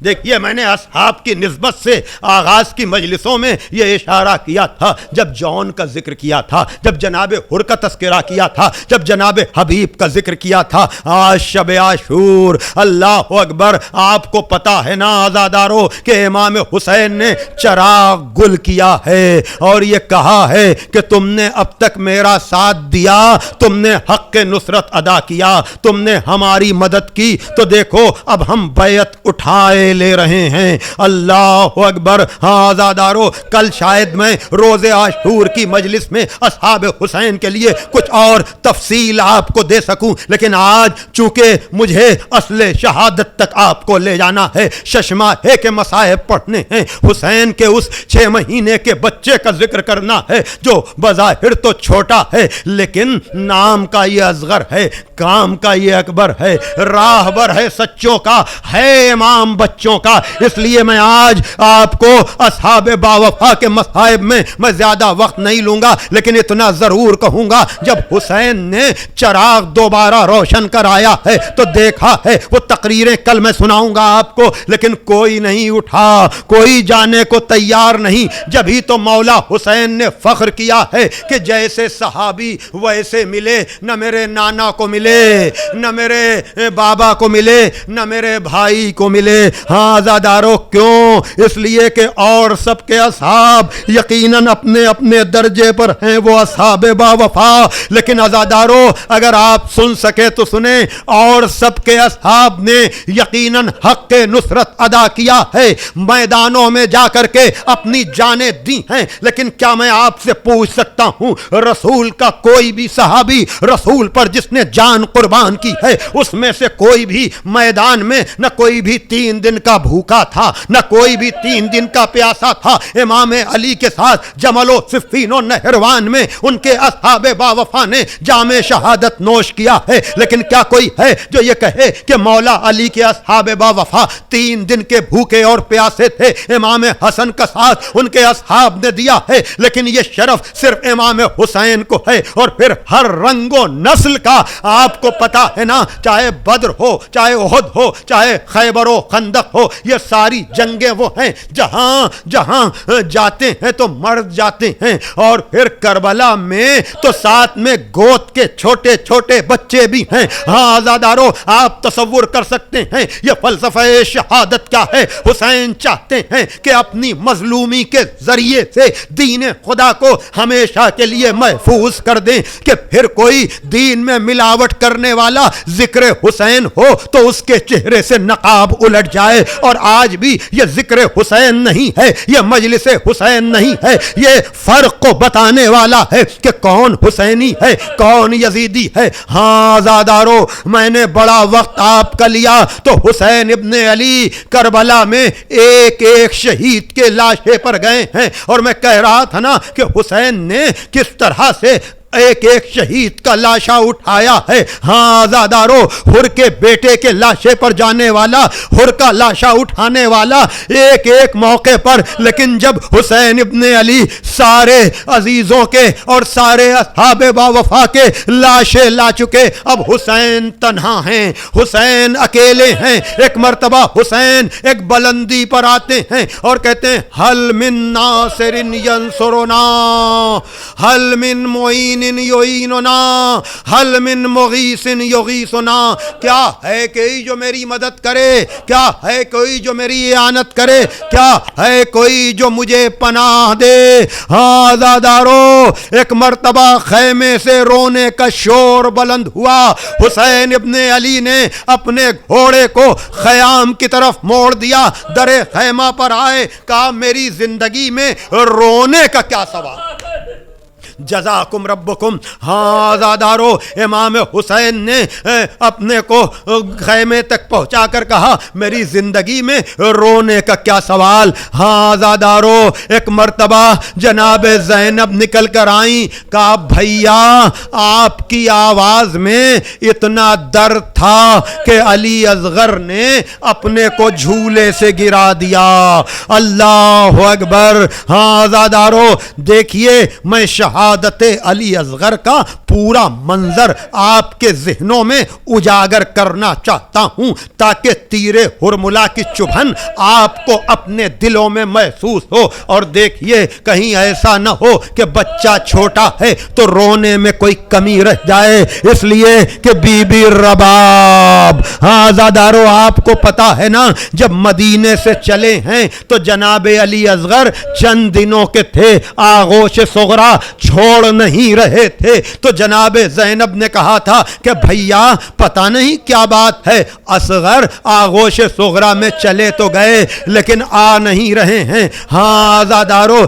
دیکھیے میں نے اصحاب کی نسبت سے آغاز کی مجلسوں میں یہ اشارہ کیا تھا، جب جون کا ذکر کیا تھا، جب جناب حر کا تذکرہ کیا تھا، جب جناب حبیب کا ذکر کیا تھا۔ آج شب عاشور، اللہ اکبر، آپ کو پتا ہے نا آزادارو کہ امام حسین نے چراغ گل کیا ہے اور یہ کہا ہے کہ تم نے اب تک میرا ساتھ دیا، تم نے حق نصرت ادا کیا، تم نے ہماری مدد کی، تو دیکھو اب ہم بیعت اٹھائے لے رہے ہیں۔ اللہ اکبر۔ ہاں آزادارو، کل شاید میں روز عاشور کی مجلس میں اصحاب حسین کے لیے کچھ اور تفصیل آپ کو دے سکوں، لیکن آج چونکہ مجھے اصل شہادت تک آپ کو لے جانا ہے، ششماہے کے مصائب پڑھنے ہیں، حسین کے اس 6 مہینے کے بچے کا ذکر کرنا ہے جو بظاہر تو چھوٹا ہے لیکن نام کا یہ اصغر ہے، کام کا یہ اکبر ہے، راہبر ہے سچوں کا، ہے امام بچوں کا۔ اس لیے میں آج آپ کو اصحاب باوفا کے مصائب میں زیادہ وقت نہیں لوں گا، لیکن اتنا ضرور کہوں گا، جب حسین نے چراغ دوبارہ روشن کرایا ہے تو دیکھا ہے، وہ تقریریں کل میں سناؤں گا آپ کو، لیکن کوئی نہیں اٹھا، کوئی جانے کو تیار نہیں۔ جبھی تو مولا حسین نے فخر کیا ہے کہ جیسے صحابی ویسے ملے، نہ میرے نانا کو ملے، نہ میرے بابا کو ملے، نہ میرے بھائی کو ملے۔ ہاں آزادارو، کیوں؟ اس لیے کہ اور سب کے اصحاب یقیناً اپنے اپنے درجے پر ہیں، وہ اصحاب باوفا، لیکن آزادارو اگر آپ سن سکے تو سنیں، اور سب کے اصحاب نے یقیناً حق کے نصرت ادا کیا ہے، میدانوں میں جا کر کے اپنی جانیں دی ہیں، لیکن کیا میں آپ سے پوچھ سکتا ہوں، رسول کا کوئی بھی صحابی رسول پر جس نے جان قربان کی ہے، اس میں سے کوئی بھی میدان میں نہ کوئی بھی 3 دن کا بھوکا تھا، نہ کوئی بھی 3 دن کا پیاسا تھا؟ امام علی کے ساتھ جمل و صفین و نہروان میں ان کے اصحاب باوفا نے جام شہادت نوش کیا ہے، لیکن کیا کوئی ہے جو یہ کہے کہ مولا علی کے اصحاب باوفا 3 دن کے بھوکے اور پیاسے تھے؟ امام حسن کا ساتھ ان کے اصحاب نے دیا ہے، لیکن یہ شرف صرف امام حسین کو ہے، اور پھر ہر رنگ و نسل کا آپ کو پتا ہے نا، چاہے بدر ہو، چاہے احد ہو، چاہے خیبر و خندق ہو، یہ ساری جنگیں وہ ہیں جہاں جہاں جاتے ہیں تو مرد جاتے ہیں، اور پھر کربلا میں تو ساتھ میں گود کے چھوٹے چھوٹے بچے بھی ہیں۔ ہاں آزادارو، آپ تصور کر سکتے ہیں یہ فلسفہ شہادت کیا ہے۔ حسین چاہتے ہیں کہ اپنی مظلومی کے ذریعے سے دین خدا کو ہمیشہ کے لیے محفوظ کر دیں، کہ پھر کوئی دین میں ملاوٹ کرنے والا ذکر حسین ہو تو اس کے چہرے سے نقاب الٹ جائے۔ اور آج بھی یہ ذکر حسین نہیں ہے، یہ مجلس حسین نہیں ہے، یہ فرق کو بتانے والا ہے کہ کون حسینی ہے، کون یزیدی ہے۔ ہاں آزادارو، میں نے بڑا وقت آپ کا لیا تو حسین ابن علی کربلا میں ایک ایک شہید کے لاشے پر گئے ہیں، اور میں کہہ رہا تھا نا کہ حسین نے کس طرح سے ایک ایک شہید کا لاشا اٹھایا ہے۔ ہاں آزادارو، حر کے بیٹے کے لاشے پر جانے والا، حر کا لاشا اٹھانے والا ایک ایک موقع پر، لیکن جب حسین ابن علی سارے عزیزوں کے اور سارے اصحاب باوفا کے لاشے لا چکے، اب حسین تنہا ہیں، حسین اکیلے ہیں۔ ایک مرتبہ حسین ایک بلندی پر آتے ہیں اور کہتے ہیں، حل من ناصر ینصرنا، حل من معین یعیننا، حل من مغیث یغیثنا۔ کیا ہے کوئی جو میری مدد کرے؟ کیا ہے کوئی جو میری اعانت کرے؟ کیا ہے کوئی جو مجھے پناہ دے؟ ہاں آزادارو، ایک مرتبہ خیمے سے رونے کا شور بلند ہوا۔ حسین ابن علی نے اپنے گھوڑے کو خیام کی طرف موڑ دیا، در خیمہ پر آئے، کہا میری زندگی میں رونے کا کیا سوال؟ جزاکم ربکم۔ ہاں آزادارو، امام حسین نے اپنے کو خیمے تک پہنچا کر کہا میری زندگی میں رونے کا کیا سوال؟ ہاں آزادارو، ایک مرتبہ جناب زینب نکل کر آئیں، کہا بھیا آپ کی آواز میں اتنا درد تھا کہ علی اصغر نے اپنے کو جھولے سے گرا دیا۔ اللہ اکبر۔ ہاں آزادارو، دیکھیے میں شہادت ولادت علی اصغر کا پورا منظر آپ کے ذہنوں میں اجاگر کرنا چاہتا ہوں تاکہ تیر ہرملا کی چبھن آپ کو اپنے دلوں میں محسوس ہو. اور دیکھیے کہیں ایسا نہ ہو کہ بچہ چھوٹا ہے تو رونے میں کوئی کمی رہ جائے، اس لیے کہ بی بی رباب، ہاں زادارو آپ کو پتا ہے نا جب مدینے سے چلے ہیں تو جناب علی اصغر چند دنوں کے تھے، آغوش صغرا چھوڑ نہیں رہے تھے. تو جناب زینب نے کہا تھا کہ بھیا پتہ نہیں کیا بات ہے، اصغر آغوش صغرا میں چلے تو گئے لیکن آ نہیں رہے ہیں. ہاں آزادارو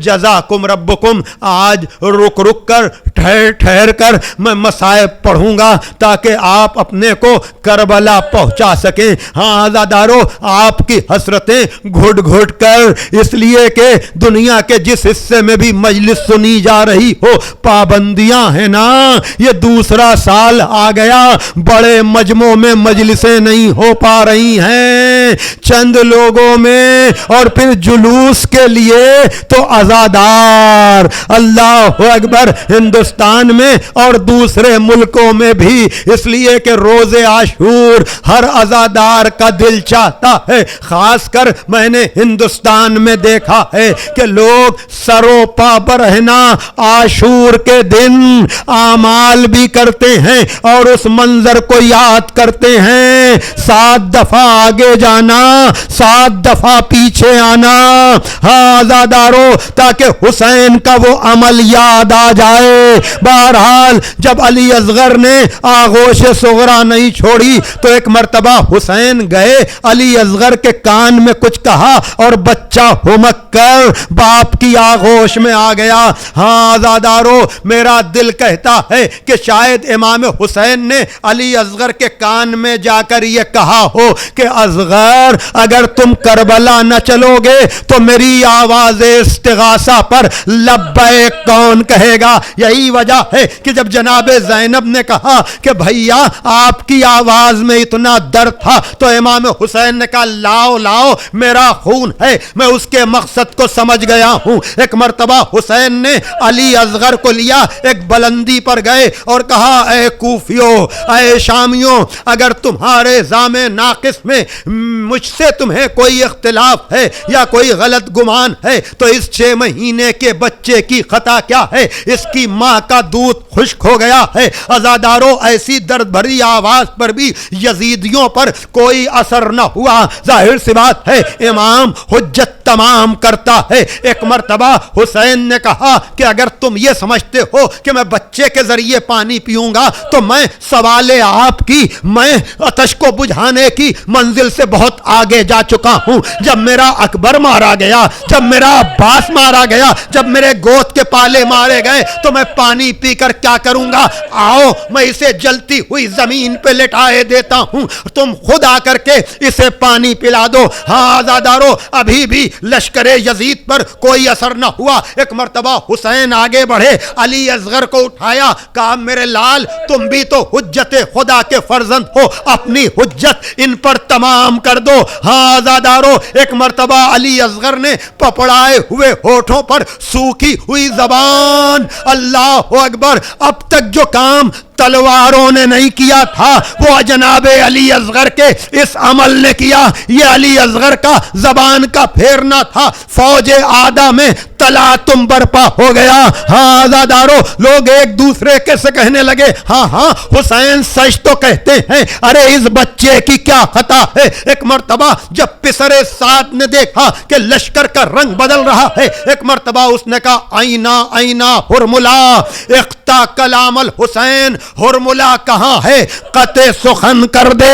جزاکم ربکم، آج رک رک کر ٹھہر کر میں مصائب پڑھوں گا تاکہ آپ اپنے کو کربلا پہنچا سکیں. ہاں آزادارو آپ کی حسرتیں گھٹ گھٹ کر، اس لیے کہ دنیا کے جس حصے میں بھی مجلس سنی جا رہی ہو پابندیاں ہیں نا. یہ دوسرا سال آ گیا، بڑے مجموع میں مجلسیں نہیں ہو پا رہی ہیں، چند لوگوں میں، اور پھر جلوس کے لیے تو عزادار. اللہ اکبر، ہندوستان میں اور دوسرے ملکوں میں بھی، اس لیے کہ روز عاشور ہر عزادار کا دل چاہتا ہے. خاص کر میں نے ہندوستان میں دیکھا ہے کہ لوگ سرو پا برہنا عاشور کے دن اعمال بھی کرتے ہیں اور اس منظر کو یاد کرتے ہیں، 7 دفعہ آگے جانا، 7 دفعہ پیچھے آنا. ہاں آزادارو تاکہ حسین کا وہ عمل یاد آ جائے. بہرحال جب علی اصغر نے آغوش صغرا نہیں چھوڑی تو ایک مرتبہ حسین گئے، علی اصغر کے کان میں کچھ کہا اور بچہ ہمک کر باپ کی آغوش میں آ گیا. ہاں آزادارو میرا دل کہتا ہے کہ شاید امام حسین نے علی اصغر کے کان میں جا کر یہ کہا ہو کہ اصغر اگر تم کربلا نہ چلو گے تو میری آواز استغاثہ پر لبیک کون کہے گا. یہی وجہ ہے کہ جب جناب زینب نے کہا کہ بھیا آپ کی آواز میں اتنا درد تھا تو امام حسین نے کہا لاؤ لاؤ میرا خون ہے، میں اس کے مقصد کو سمجھ گیا ہوں. ایک مرتبہ حسین نے علی اصغر کو لیا، ایک بلندی پر گئے اور کہا اے کوفیوں، اے شامیوں، اگر تمہارے زام ناقص میں مجھ سے تمہیں کوئی اختلاف ہے یا کوئی غلط گمان ہے تو اس 6 مہینے کے بچے کی خطا کیا ہے؟ اس کی ماں کا دودھ خشک ہو گیا ہے. عزاداروں ایسی درد بھری آواز پر بھی یزیدیوں پر کوئی اثر نہ ہوا. ظاہر سی بات ہے امام حجت تمام کرتا ہے. ایک مرتبہ حسین نے کہا کہ اگر تم یہ سمجھتے ہو کہ میں بچے کے ذریعے پانی پیوں گا تو میں سوال آپ کی، میں آتش کو بجھانے کی منزل سے بہت آگے جا چکا ہوں. جب میرا اکبر مارا گیا، جب میرا عباس مارا گیا، جب میرے گود کے پالے مارے گئے تو میں پانی پی کر کیا کروں گا؟ آؤ میں اسے جلتی ہوئی زمین پہ لٹائے دیتا ہوں، تم خود آ کر کے اسے پانی پلا دو. ہاں آزادارو ابھی بھی لشکر یزید پر کوئی اثر نہ ہوا. ایک مرتبہ حسین آگے بڑھے، علی اصغر کو اٹھایا، کہا میرے لال تم بھی تو حجت خدا کے فرزند ہو، اپنی حجت ان پر تمام کر دو. ہاں آزادارو ایک مرتبہ علی اصغر نے پپڑائے ہوئے ہونٹوں پر سوکھی ہوئی زبان، اللہ اکبر، اب تک جو کام تلواروں نے نہیں کیا تھا وہ جناب علی اصغر کے اس عمل نے کیا. یہ علی اصغر کا زبان کا پھیرنا تھا. فوج آدھا میں تلاطم برپا ہو گیا. ہاں آزادارو لوگ ایک دوسرے کے سے کہنے لگے ہاں ہاں حسین سچ تو کہتے ہیں، ارے اس بچے کی کیا خطا ہے؟ ایک مرتبہ جب پسرے سعد نے دیکھا کہ لشکر کا رنگ بدل رہا ہے، ایک مرتبہ اس نے کہا آئینہ آئینہ ہرملا اقتا کلام الحسین، ہرملا کہاں ہے؟ قطع سخن کر دے.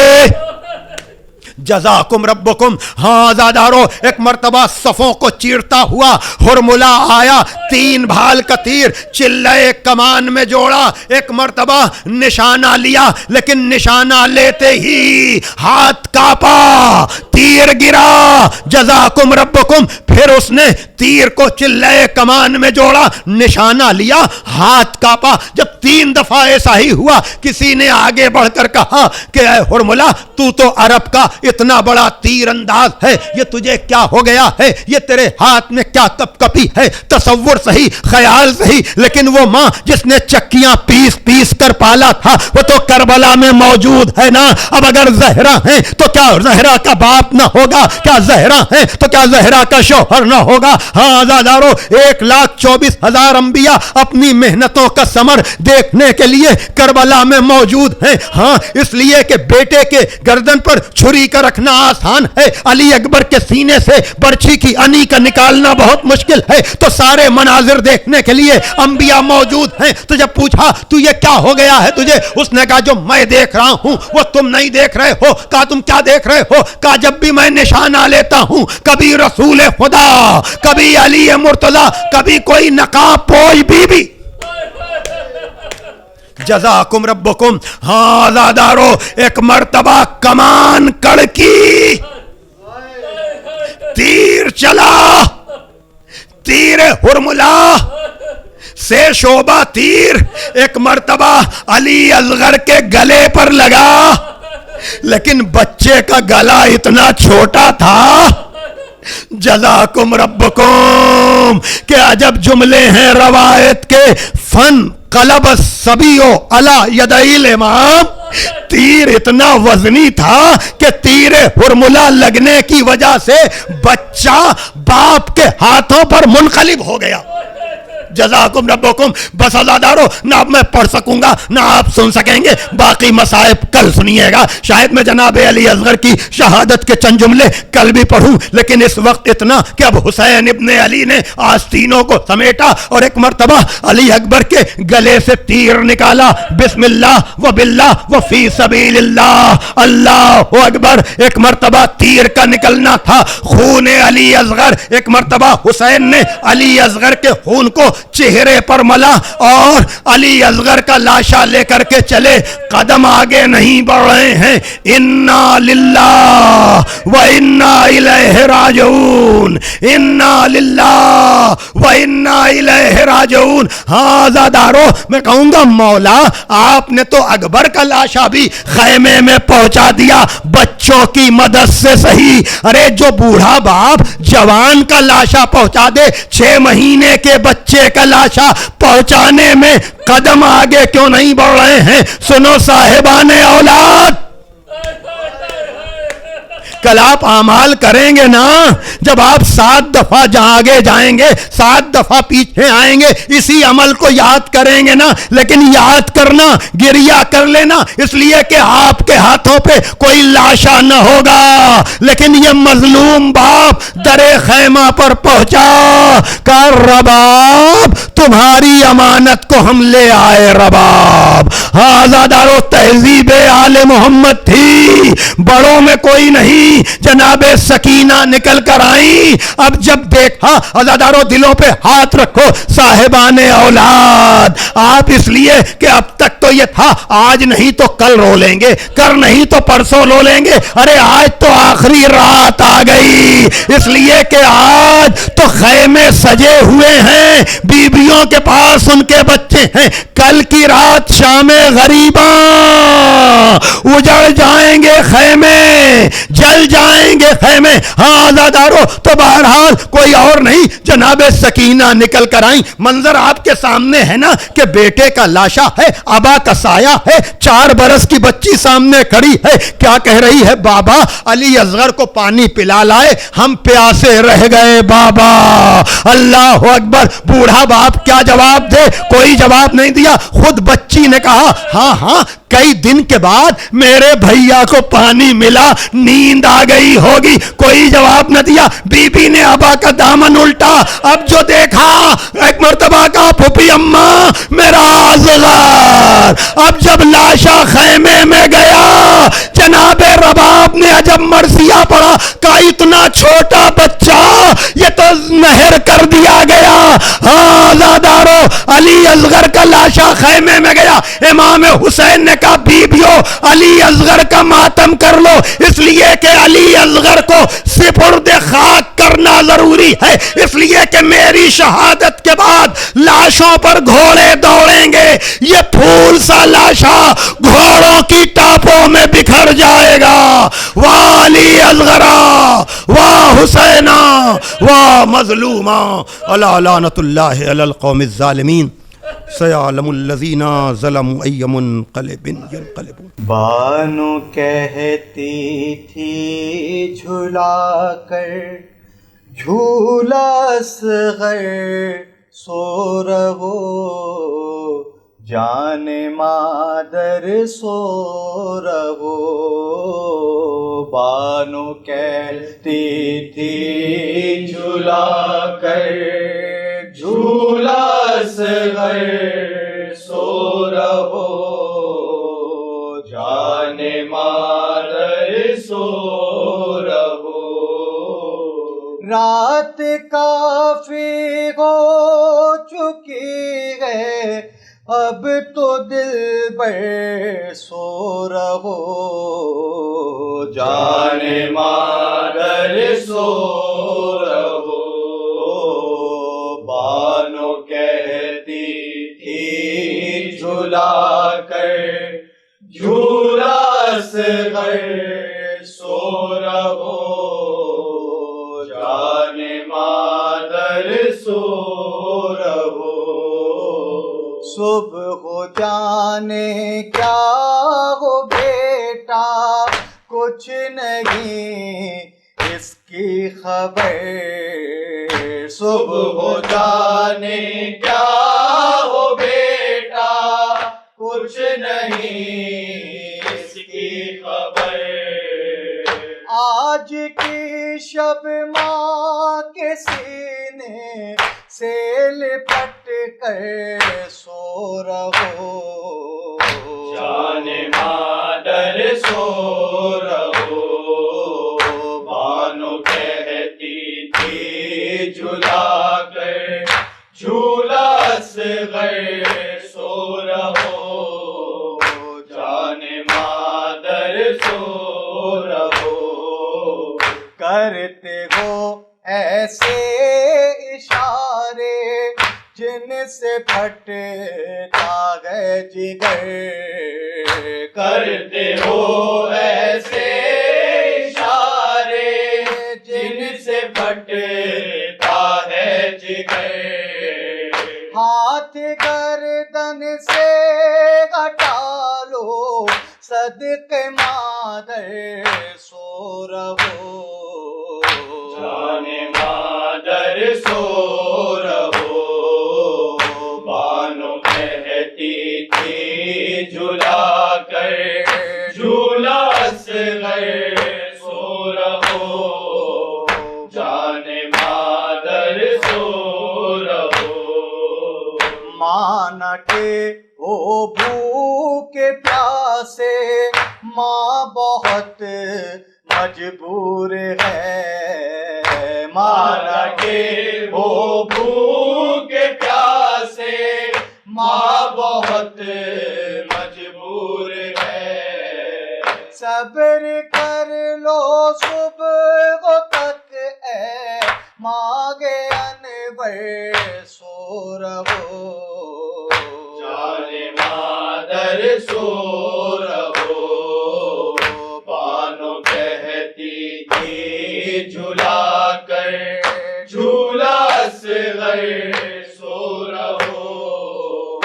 جزاکم ربکم. ہاں آزادارو ایک مرتبہ صفوں کو چیرتا ہوا ہرملا آیا، 3 بھال کا تیر چلے کمان میں جوڑا، ایک مرتبہ نشانہ لیا، لیکن نشانہ لیتے ہی ہاتھ کاپا، تیر گرا، جزاکم ربکم، پھر اس نے تیر کو چلے کمان میں جوڑا، نشانہ لیا، ہاتھ کاپا۔ جب 3 دفعہ ایسا ہی ہوا، کسی نے آگے بڑھ کر کہا کہ اے ہرملہ، تو تو عرب کا اتنا بڑا تیر انداز ہے، یہ تجھے کیا ہو گیا ہے؟ یہ تیرے ہاتھ میں کیا کپ کپی ہے؟ تصور صحیح، خیال صحیح، لیکن وہ ماں جس نے چکیاں پیس پیس کر پالا تھا وہ تو کربلا میں موجود ہے نا۔ اب اگر زہرا ہیں تو کیا زہرا کا باپ نہ ہوگا؟ کیا زہرا ہیں تو کیا زہرا کا شوہر نہ ہوگا؟ ہاں عزادارو، 1,24,000 انبیاء اپنی محنتوں کا ثمر دیکھنے کے لیے کربلا میں موجود ہیں۔ ہاں، اس لیے کہ بیٹے کے گردن پر چھری کا رکھنا آسان ہے، علی اکبر کے سینے سے برچھی کی انی کا نکالنا بہت مشکل ہے، تو سارے مناظر دیکھنے کے لیے انبیاء موجود ہیں۔ تو جب پوچھا تو یہ کیا ہو گیا ہے تجھے؟ اس نے کہا جو میں دیکھ رہا ہوں وہ تم نہیں دیکھ رہے ہو۔ کہا تم کیا دیکھ رہے ہو؟ کہا جب بھی میں نشانہ لیتا ہوں، کبھی رسول خدا، کبھی علی مرتضی، کبھی کوئی نقاب پوش بی بی۔ جزاکم ربکم۔ ہاں عزادارو، ایک مرتبہ کمان کڑکی، تیر چلا، تیر ہرملہ سے شعبہ تیر ایک مرتبہ علی اصغر کے گلے پر لگا، لیکن بچے کا گلا اتنا چھوٹا تھا، جزاکم ربکم، کہ عجب جملے ہیں روایت کے۔ فن قلب الصبی علی یدی الامام، تیر اتنا وزنی تھا کہ تیر ہرملہ لگنے کی وجہ سے بچہ باپ کے ہاتھوں پر منقلب ہو گیا۔ جزاکم ربکم۔ بس عزادارو، نہ اب میں پڑھ سکوں گا نہ آپ سن سکیں گے، باقی مصائب کل سنیے گا۔ شاید میں جناب علی اصغر کی شہادت کے چند جملے کل بھی پڑھوں، لیکن اس وقت اتنا کہ اب حسین ابن علی نے آستینوں کو سمیٹا اور ایک مرتبہ علی اکبر کے گلے سے تیر نکالا، بسم اللہ و باللہ و فی سبیل اللہ، اللہ اکبر۔ ایک مرتبہ تیر کا نکلنا تھا، خون علی اصغر، ایک مرتبہ حسین نے علی اصغر کے خون کو چہرے پر ملا اور علی اصغر کا لاشا لے کر کے چلے، قدم آگے نہیں بڑھ رہے ہیں۔ انا للہ و انا الیہ راجعون، انا للہ و انا الیہ راجعون۔ ہاں عزادارو، میں کہوں گا مولا آپ نے تو اکبر کا لاشا بھی خیمے میں پہنچا دیا، بچوں کی مدد سے صحیح۔ ارے جو بوڑھا باپ جوان کا لاشا پہنچا دے، 6 مہینے کے بچے کا لاشا پہنچانے میں قدم آگے کیوں نہیں بڑھ رہے ہیں؟ سنو صاحبان اولاد، کل آپ اعمال کریں گے نا، جب آپ 7 دفعہ جہاں آگے جائیں گے 7 دفعہ پیچھے آئیں گے، اسی عمل کو یاد کریں گے نا۔ لیکن یاد کرنا، گریہ کر لینا، اس لیے کہ آپ کے ہاتھوں پہ کوئی لاشا نہ ہوگا، لیکن یہ مظلوم باپ در خیمہ پر پہنچا، کہا رباب تمہاری امانت کو ہم لے آئے رباب۔ ہاں عزادارو، تہذیب آل محمد تھی، بڑوں میں کوئی نہیں، جناب سکینہ نکل کر آئیں۔ اب جب دیکھا، عزادارو دلوں پہ ہاتھ رکھو صاحبان اولاد، آپ اس لیے کہ اب تک تو یہ تھا آج نہیں تو کل رو لیں گے، کر نہیں تو پرسوں رو لیں گے، ارے آج تو آخری رات آ گئی، اس لیے کہ آج تو خیمے سجے ہوئے ہیں، بیویوں کے پاس ان کے بچے ہیں، کل کی رات شام غریباں اجڑ جائیں گے خیمے، جل جائیں گے خیمے۔ ہاں عزادارو، تو بہرحال کوئی اور نہیں، جناب سکینہ نکل کر آئیں۔ منظر آپ کے سامنے ہے نا کہ بیٹے کا لاشا ہے، ابا کا سایہ ہے، 4 برس کی بچی سامنے کھڑی ہے، کیا کہہ رہی ہے؟ بابا علی اصغر کو پانی پلا لائے، ہم پیاسے رہ گئے بابا۔ اللہ اکبر۔ بوڑھا باپ کیا جواب دے؟ کوئی جواب نہیں دیا۔ خود بچی نے کہا ہاں ہاں، کئی دن کے بعد میرے بھیا کو پانی ملا، نیند آ گئی ہوگی، کوئی جواب نہ دیا۔ بی بی نے ابا کا دامن الٹا، اب جو دیکھا ایک مرتبہ کا پھوپھی اماں میرا اصغر۔ اب جب لاشا خیمے میں گیا، جناب رباب نے عجب مرثیہ پڑھا، کہ اتنا چھوٹا بچہ یہ تو نہر کر دیا گیا۔ ہاں عزادارو، علی اصغر کا لاشا خیمے میں گیا، امام حسین نے کہا بیبیو علی اصغر کا ماتم کر لو، اس لیے کہ علی اصغر کو سپرد ہوئی ہے، اس لیے کہ میری شہادت کے بعد لاشوں پر گھوڑے دوڑیں گے، یہ پھول سا لاشا گھوڑوں کی ٹاپوں میں بکھر جائے گا۔ والی الغرا واہ حسینہ واہ مظلومہ الا لعنت اللہ علی القوم الظالمین سیعلم الذین ظلموا ای منقلب ینقلبون۔ بانو کہتی تھی جھلا کر جھولا اصغر سو رہو، جان مادر سو رہو۔ بانو کہتی تھی جھلا کر جھولا اصغر سو رہو، جان مادر سو رہو۔ رات کافی ہو چکی ہے، اب تو دل بر سو رہو، جان مادر سو رہو۔ بانو کہتی تھی جھلا کر جھولا اصغر سو رہو، جان مادر سو رہو۔ صبح جانے کیا ہو بیٹا، کچھ نہیں اس کی خبر۔ صبح جانے کیا ہو بیٹا، کچھ نہیں اس کی خبر۔ آج کی شب ماں کے سینے سے لپٹ کر سو رہو، جان مادر سو رہو۔ بانو کہتی تھی جھلا کر جھولا اصغر سو رہو، جان مادر سو رہو۔ کرتے ہو ایسے اشارے جن سے پھٹتا ہے جگر، کرتے ہو ایسے اشارے جن سے پھٹتا ہے جگر۔ ہاتھ گردن سے ہٹا لو صدقے مادر سو رہو، جان مادر سو رہو۔ بانو کہتی تھی جھلا کر جھولا اصغر سو رہو، جان مادر سو رہو۔ مانا کہ وہ بھوک پیاسے، ماں بہت مجبور ہے، مانا کہ وہ بھوک پیاسے، ماں بہت مجبور ہے۔ صبر کر لو صبح تک اے مانگے انور سو رہو، جان مادر سو رہو۔ بانو کہتی تھی جھلا کر جھولا اصغر سو رہو،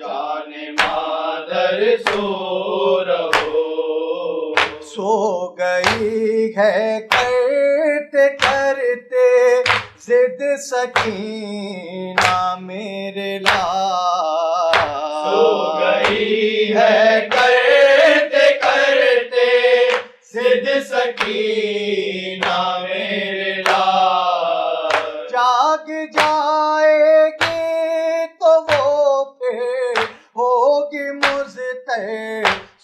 جان مادر سو رہو۔ سو گئی ہے کرتے کرتے ضد سکینہ میرے لال، سو گئی ہے کرتے کرتے ضد سکینہ میرے لال۔ جاگ جائے گی تو وہ پھر ہوگی مضطر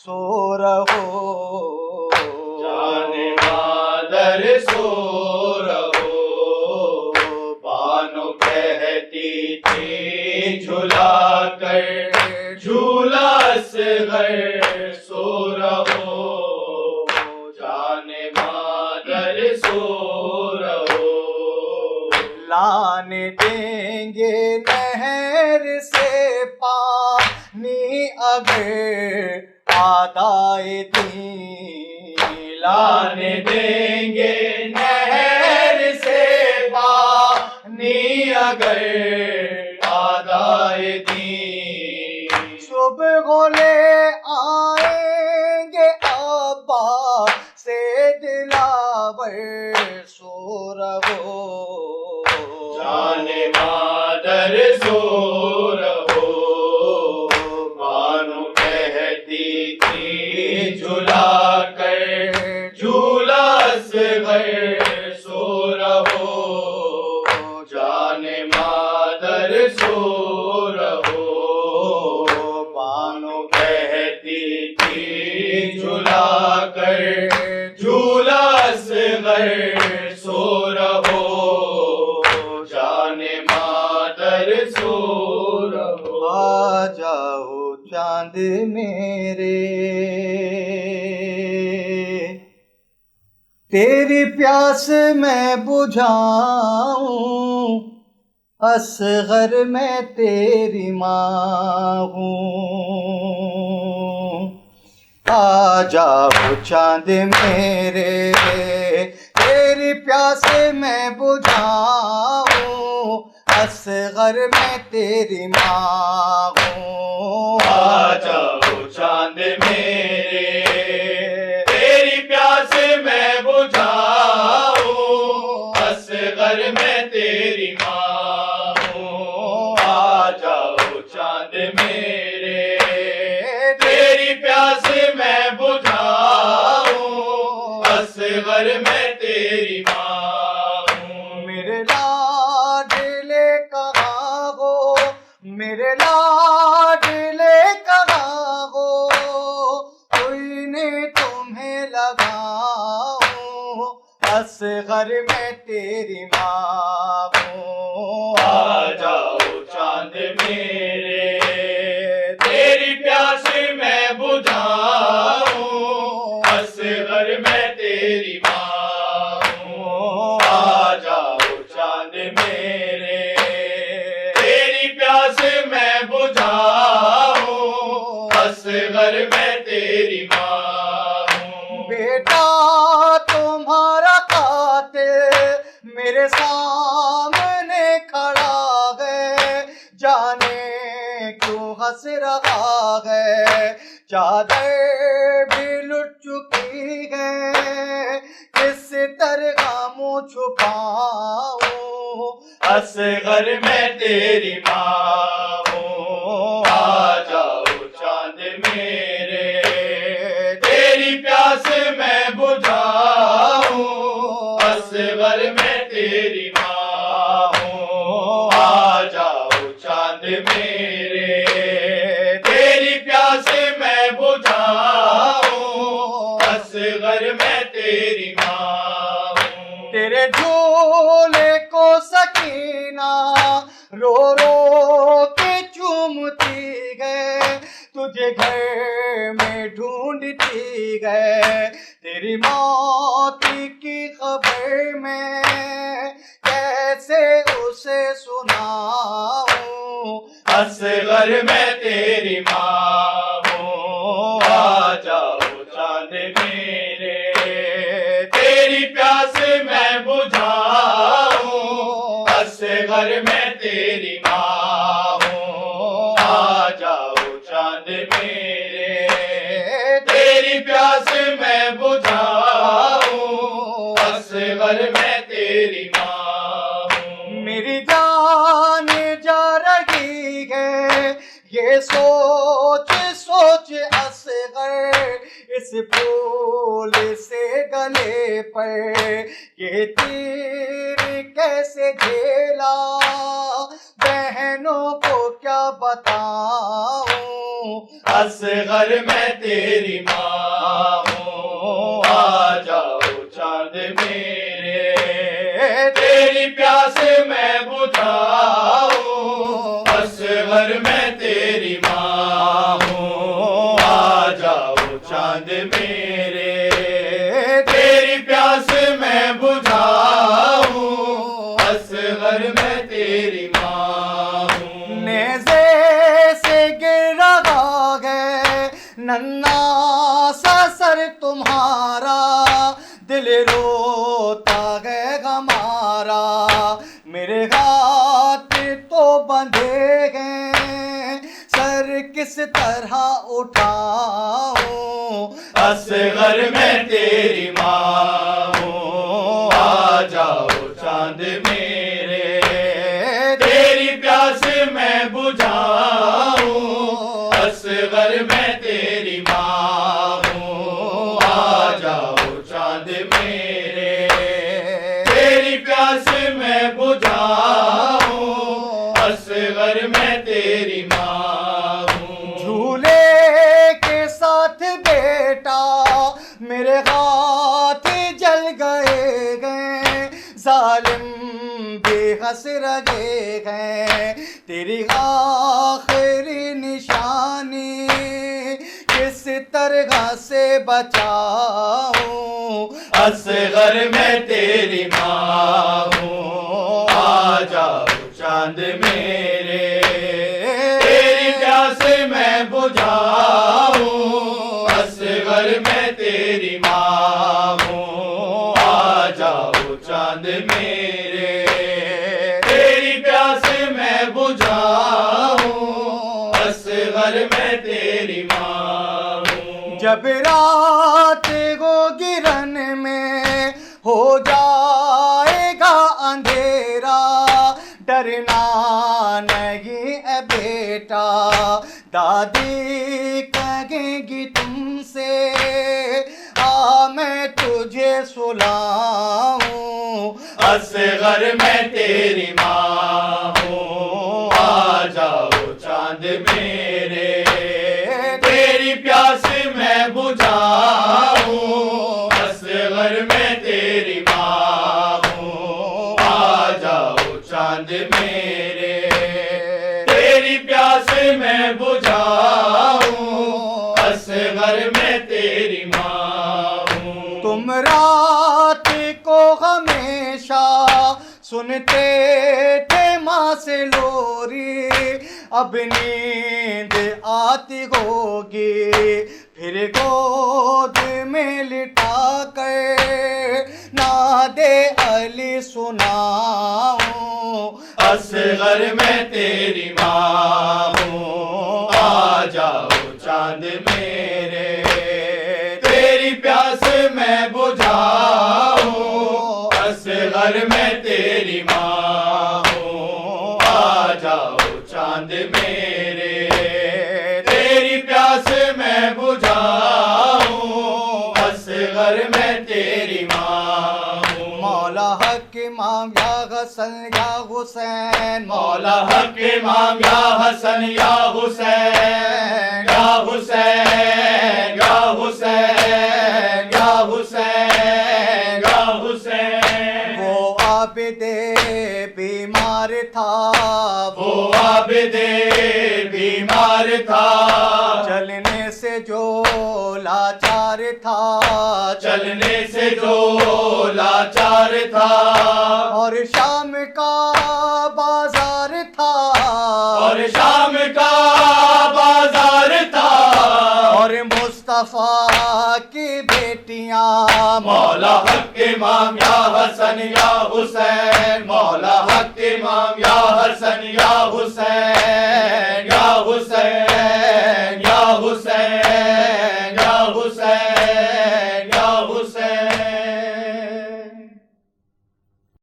سو رہو، جان مادر سو رہو۔ بانو کہتی تھی جھلا کر جھولا اصغر سو رہو، جان مادر سو رہو۔ لانے دیں گے نہر سے پانی اگر آدائے دین، لانے دیں گے نہر سے پانی اگر آدائے دین، صبح لے آئیں گے ابا سے دلاور سو رہو، جان مادر سو رہو، بانو کہتی تھی جھلا کر جھولا اصغر سو رہو، جان مادر سو رہو، بانو کہتی تھی جھلا کر جھولا اصغر سو رہو، جان مادر سو رہو، آ جاؤ چاند میرے تیری پیاس میں بجھاؤں، اصغر میں تیری ماں ہوں، آ جاؤ چاند میرے تیری پیاس میں بجھاؤں، اصغر میں تیری ماں ہوں، آ جاؤ چاند میرے تیری پیاس میں بجھاؤں، اصغر میں تیری ماں ہوں، آ جاؤ چاند میرے تیری پیاس میں بجھاؤں، اصغر میں تیری ماں ہوں، میرے لاڈلے کہاں ہو، میرے لاڈلے کہاں ہو، کوئی نے تمہیں لگاؤں، اصغر میں تیری ماں ہوں، آ جاؤ چاند میرے تیری پیاس میں بجھاؤں، اصغر میں تیری ماں ہوں، آ جاؤ چاند میرے تیری پیاس میں بجھاؤں، اصغر میں تیری ماں ہوں، بیٹا تمہارا قاتل میرے سامنے کھڑا ہے، جانے کیوں ہنس رہا ہے، چادر بھی لٹ چکی ہے، کس طرح منہ چھپاؤں، اصغر میں تیری ماں ہوں، آ جاؤ چاند میرے تیری پیاس میں بجھاؤں، اصغر میں تیری ماں ہوں، آ جاؤ چاند میرے تیری پیاس میں بجھاؤں، اصغر میں تیری ماں ہوں، تیرے جھولے کو سکینہ رو رو کے چومتی ہے، تجھے گھر میں ڈھونڈتی ہے، تیری موت کی خبر میں کیسے اسے سناؤں، اصغر میں تیری ماں ہوں، آ جاؤ چاند میرے تیری پیاس میں بجھاؤں، اصغر میں تیری ماں ہوں، آ جاؤ چاند میرے تیری پیاس میں بجھاؤں، اصغر میں تیری ماں ہوں، میری جان جا رہی ہے یہ سوچ سوچ اصغر، اس پھول سے گلے پر یہ تیر کیسے جھیلا، بہنوں کو کیا بتاؤں، اصغر میں تیری ماں ہوں، آ جاؤ چاند میرے تیری پیاس میں بجھاؤں، اصغر میں تیری ماں ہوں، آ جاؤ چاند میرے تیری پیاس میں بجھاؤں، اصغر ننا سا سر تمہارا دل روتا ہے ہمارا میرے ہاتھ تو بندھے ہیں سر کس طرح اٹھاؤں اصغر میں تیری ماں ہوں آ جاؤ چاند میرے تیری پیاس میں بجھاؤں اصغر میں تیری ماں ہوں آ جاؤ چاند میرے تیری پیاس میں بجھاؤں اصغر میں تیری ماں ہوں جھولے کے ساتھ بیٹا میرے ہاتھ جل گئے گئے ظالم بے حس رہے گئے تیری آخری نشانی کس طرح سے بچاؤں اصغر میں تیری ماں ہوں آ جاؤ چاند میرے تیری پیاس میں بجھاؤں اصغر میں تیری ماں ہوں آ جاؤ چاند میرے تیری پیاس میں بجھاؤں اصغر میں تیری ماں ہوں جب رات کو گرن میں ہو جائے گا اندھیرا ڈرنا نہیں اے بیٹا دادی کہیں گی تم سے آ میں تجھے سلاؤں اصغر میں تیری ماں ہوں آ جاؤ چاند میرے تیری پیاس میں بجھاؤں اصغر میں تیری ماں ہوں آ جاؤ چاند میرے تیری پیاس میں بجھاؤں اصغر میں تیری ماں ہوں تم رات کو ہمیشہ سنتے تھے ماں سے لوری اب نیند آتی ہوگی پھر گود میں لٹا کر ناد علی سناؤں اصغر میں تیری ماں ہوں آ جاؤ چاند میرے تیری پیاس میں بجھاؤں اصغر میں تیری ماں ہوں آ جاؤ چاند میرے تیری پیاس میں بجھاؤں اصغر میں تیری ماں ہوں مولا حق امام یا حسن یا حسین مولا حق امام یا حسن یا حسین یا حسین یا حسین یا حسین یا حسین وہ عابد بیمار تھا وہ عابد بیمار تھا چلنے سے جو لاچار تھا چلنے سے جو لاچار تھا اور شام کا بازار تھا اور شام کا بازار تھا اور مصطفیٰ کی بیٹیاں مولا حق امام یا حسن یا حسین مولا حق امام یا